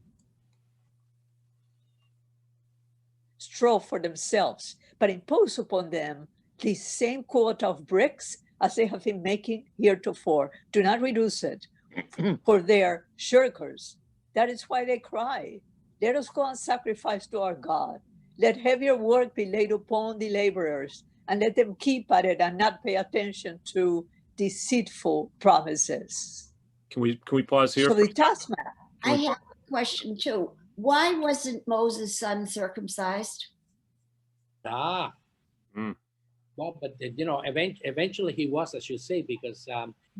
straw for themselves, but impose upon them the same quota of bricks as they have been making heretofore. Do not reduce it, for they are shirkers. That is why they cry, 'Let us go and sacrifice to our God.' Let heavier work be laid upon the laborers, and let them keep at it and not pay attention to deceitful promises." Can we pause here? So the taskmaster, I have a question too. Why wasn't Moses' son circumcised? Ah. Mm. Well, but you know, eventually he was, as you say, because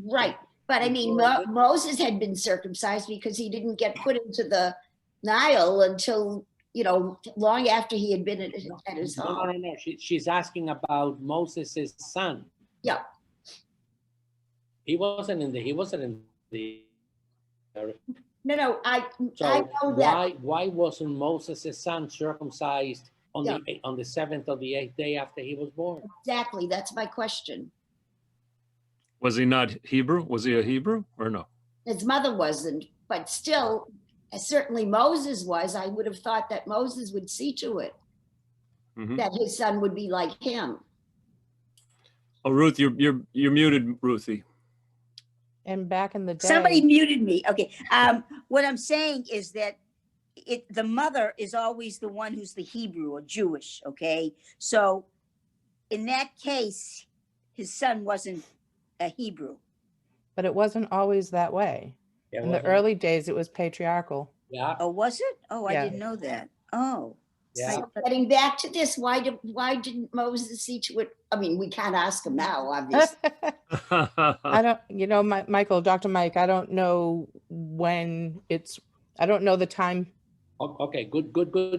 Right. But I mean, Moses had been circumcised because he didn't get put into the Nile until, you know, long after he had been at his home. no. She's asking about Moses' son. Yeah. He wasn't in the. No, I So know that. why wasn't Moses' son circumcised on Yeah. on the 7th of the 8th day after he was born? Exactly. That's my question. Was he not Hebrew? Was he a Hebrew or no? His mother wasn't, but still, certainly Moses was. I would have thought that Moses would see to it that his son would be like him. Oh, Ruth, you're muted, Ruthie. And back in the day, Somebody muted me. Okay. What I'm saying is that the mother is always the one who's the Hebrew or Jewish, okay? So in that case, his son wasn't a Hebrew. But it wasn't always that way. It In the wasn't- early days, it was patriarchal. Yeah, Oh, was it? Oh, I Yeah. didn't know that. Oh. yeah. So getting back to this, why didn't Moses eat what? I mean, we can't ask him now, obviously. I don't, you know, Michael, Dr. Mike, I don't know when I don't know the time. Okay, good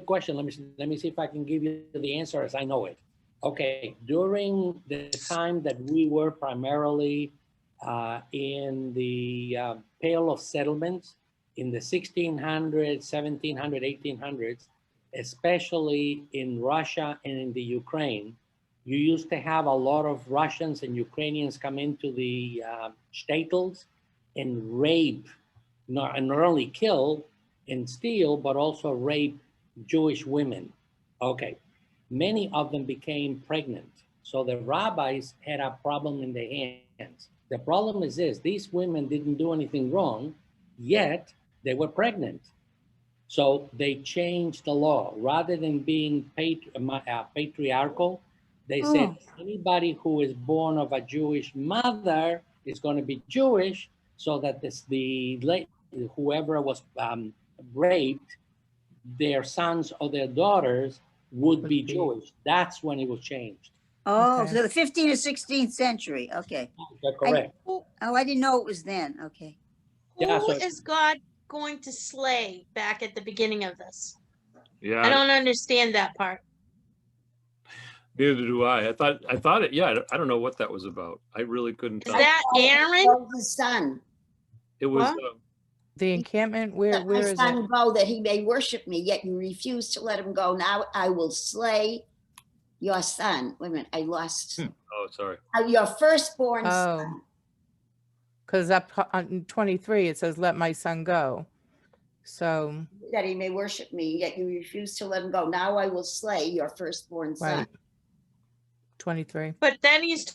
question. Let me see if I can give you the answer as I know it. Okay, during the time that we were primarily in the Pale of Settlements in the 1600s, 1700s, 1800s, especially in Russia and in the Ukraine, you used to have a lot of Russians and Ukrainians come into the shtetls and rape, not only kill and steal, but also rape Jewish women. Okay, many of them became pregnant. So the rabbis had a problem in their hands. The problem is this: these women didn't do anything wrong, yet they were pregnant. So they changed the law. Rather than being patriarchal, they said anybody who is born of a Jewish mother is going to be Jewish, so that whoever was raped, their sons or their daughters would be Jewish. That's when it was changed. Oh, Okay. so the 15th or 16th century. Okay. That's correct. Oh, I didn't know it was then. Okay. Yeah, Who so- is God going to slay back at the beginning of this? Yeah, I don't understand that part. neither do I. I thought it. Yeah, I don't know what that was about. I really couldn't Is tell. that Aaron? His son. It was. What? The encampment, where Let my is it? son go that he may worship me, yet you refuse to let him go. Now I will slay your son. Wait a minute, I lost. Oh, sorry. Your firstborn Oh. son. Because up on 23, it says, let my son go. So, That he may worship me, yet you refuse to let him go. Now I will slay your firstborn son. right. 23. But then he's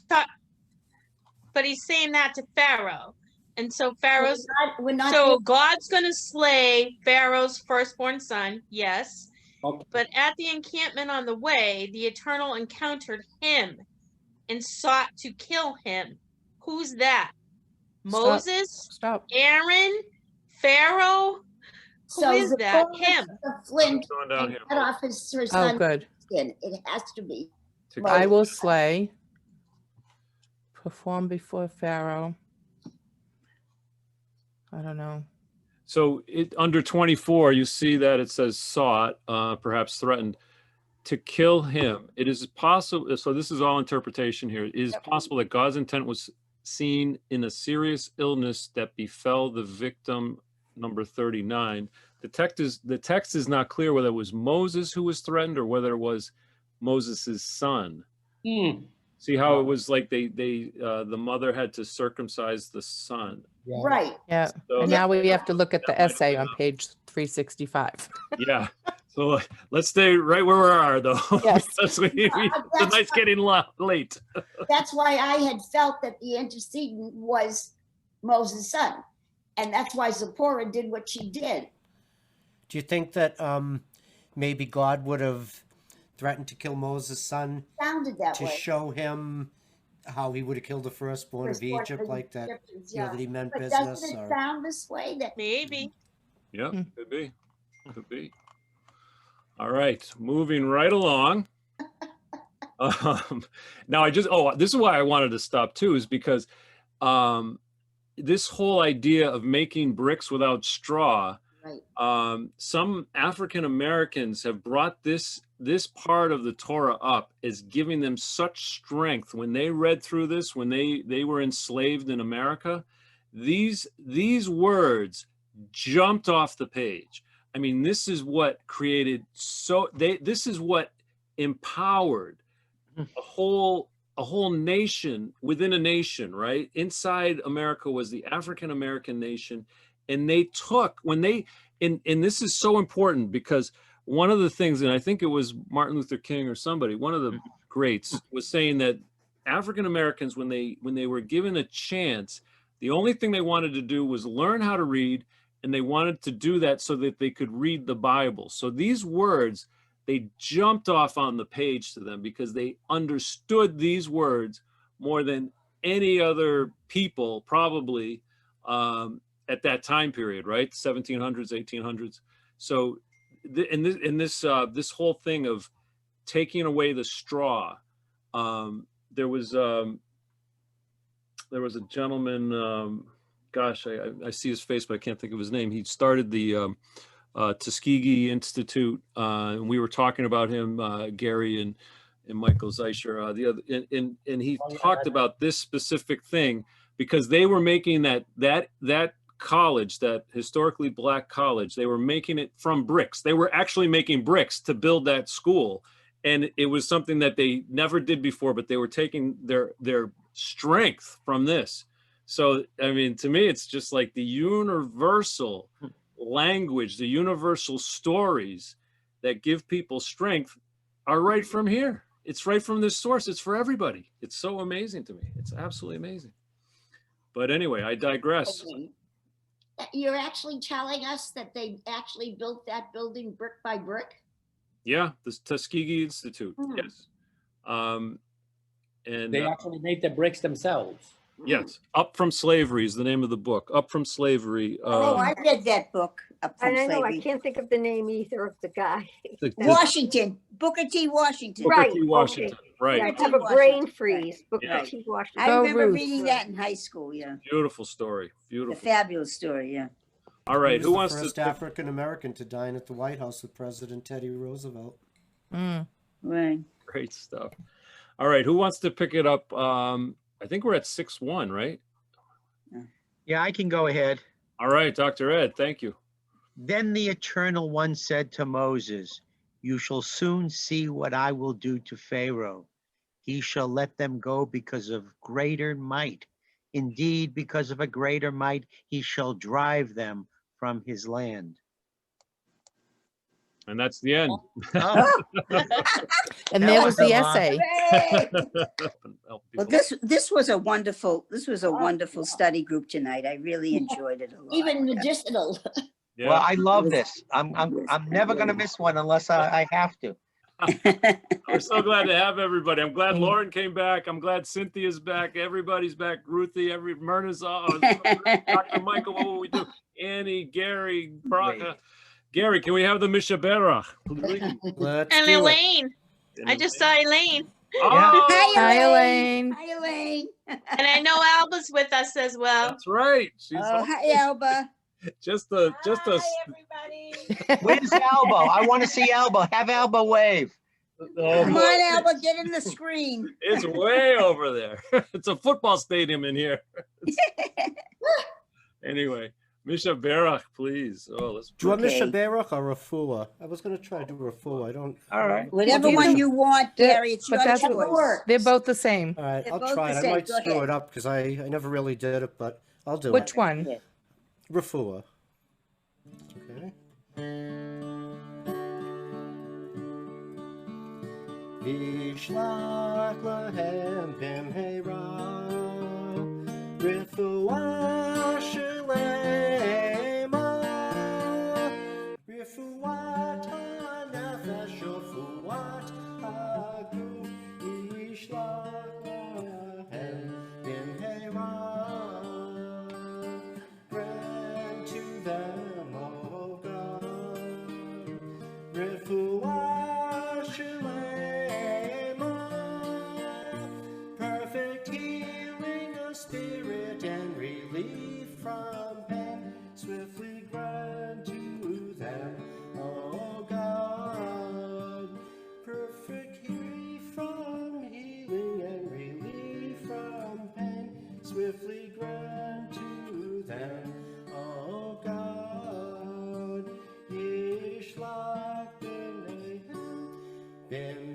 saying that to Pharaoh. And so Pharaoh's We're not so God's going to slay Pharaoh's firstborn son, yes. Okay. But at the encampment on the way, the Eternal encountered him and sought to kill him. Who's that? Stop. Moses? Stop. Aaron? Pharaoh? Who is that? Him. The flint Going down and here. cut off his Oh, son's good. skin. It has to be. To Well, I kill- will slay. Perform before Pharaoh. I don't know. So under 24, you see that it says sought, perhaps threatened, to kill him. It is possible. So this is all interpretation here. It is possible that God's intent was seen in a serious illness that befell the victim, number 39. The text is not clear whether it was Moses who was threatened or whether it was Moses's son. See how it was like the mother had to circumcise the son. Yeah. Right. Yeah. So And that- now we have to look at the that might essay be on enough. page 365. Yeah. So let's stay right where we are, though. Yes. Because the night's getting late. That's why I had felt that the antecedent was Moses' son. And that's why Zipporah did what she did. Do you think that maybe God would have threatened to kill Moses' son Sounded that to way. show him how he would have killed the firstborn of Firstborn Egypt, of the like that? Egyptians, You know, yeah. that he meant But business. doesn't it Or sound this way? That Maybe. Yeah, Hmm. could be. Could be. All right, moving right along. Now this is why I wanted to stop too, is because this whole idea of making bricks without straw, right. some African Americans have brought this part of the Torah up as giving them such strength when they read through this, when they were enslaved in America. These words jumped off the page. I mean, this is what created this is what empowered a whole nation within a nation, right? Inside America was the African American nation. And they took, and this is so important because one of the things, and I think it was Martin Luther King or somebody, one of the greats, was saying that African Americans, when they were given a chance, the only thing they wanted to do was learn how to read and they wanted to do that so that they could read the Bible. So these words, they jumped off on the page to them because they understood these words more than any other people probably at that time period, right? 1700s, 1800s. So this whole thing of taking away the straw, there was a gentleman, gosh, I see his face, but I can't think of his name. He started the Tuskegee Institute, and we were talking about him, Gary and Michael Zeischer, the other, and he talked about this specific thing because they were making that college, that historically Black college, they were making it from bricks. They were actually making bricks to build that school, and it was something that they never did before. But they were taking their strength from this. So I mean, to me, it's just like the universal language, the universal stories that give people strength are right from here. It's right from this source. It's for everybody. It's so amazing to me. It's absolutely amazing. But anyway, I digress. Okay. You're actually telling us that they actually built that building brick by brick? Yeah, the Tuskegee Institute. Hmm. Yes. And They actually made the bricks themselves. yes, Up from Slavery is the name of the book. Up from Slavery. Oh, I read that book, Up from And I know I Slavery. can't think of the name either of the guy. Washington, Booker T. Washington. Booker Right, T. Washington. Right. I Booker T. have a Washington. brain freeze. Booker Yeah. T. Washington. I Go, remember Ruth. reading that in high school, yeah. Beautiful story. The Beautiful. fabulous story, yeah. All right. He was Who the wants first to? African American to dine at the White House with President Teddy Roosevelt. Mm. Right. Great stuff. All right. Who wants to pick it up? I think we're at 6-1, right? Yeah, I can go ahead. All right, Dr. Ed. Thank you. Then the Eternal One said to Moses, "You shall soon see what I will do to Pharaoh. He shall let them go because of greater might. Indeed, because of a greater might, he shall drive them from his land." And that's the end. Oh, And That there was was the a lot. essay. Well, this was a wonderful study group tonight. I really enjoyed it a lot. Even medicinal. Yeah. well, I love this. I'm never gonna miss one unless I have to. We're so glad to have everybody. I'm glad Lauren came back. I'm glad Cynthia's back. Everybody's back. Ruthie, Myrna's on. Dr. Michael, what will we do? Annie, Gary, Braca. Gary, can we have the Mishaberach? Let's And do it. Elaine. I just saw Elaine. Oh, Hi, Elaine. Hi, Elaine. And I know Alba's with us as well. that's right. She's Oh, hi, Alba. just a Where's Albo? I want to see Albo. Have Albo wave. oh, Come boy. on, Alba, get in the screen. It's way over there. It's a football stadium in here. Anyway, Misha Berach, please. Oh, let's. Do you want Okay. Mishaberach or Rafua? I was going to try to do Rafua. I don't. All right. Whatever Well, one you want, Gary, it's But your that's choice. They're both the same. All right, They're I'll both try the it. I same. might Go screw ahead. it up because I never really did it, but I'll do Which it. one? Yeah. Rafua. Okay. Vishlach lahem b'mheira refuah shelema refuat hanefesh refuat haguf Vishlach lahem b'mheira. Grant to them, O God, refuah shelema, perfect healing of spirit and relief from pain, swiftly grant to them, O God, perfect relief and relief from pain, swiftly grant to them, O God, Yishlach b'neihem,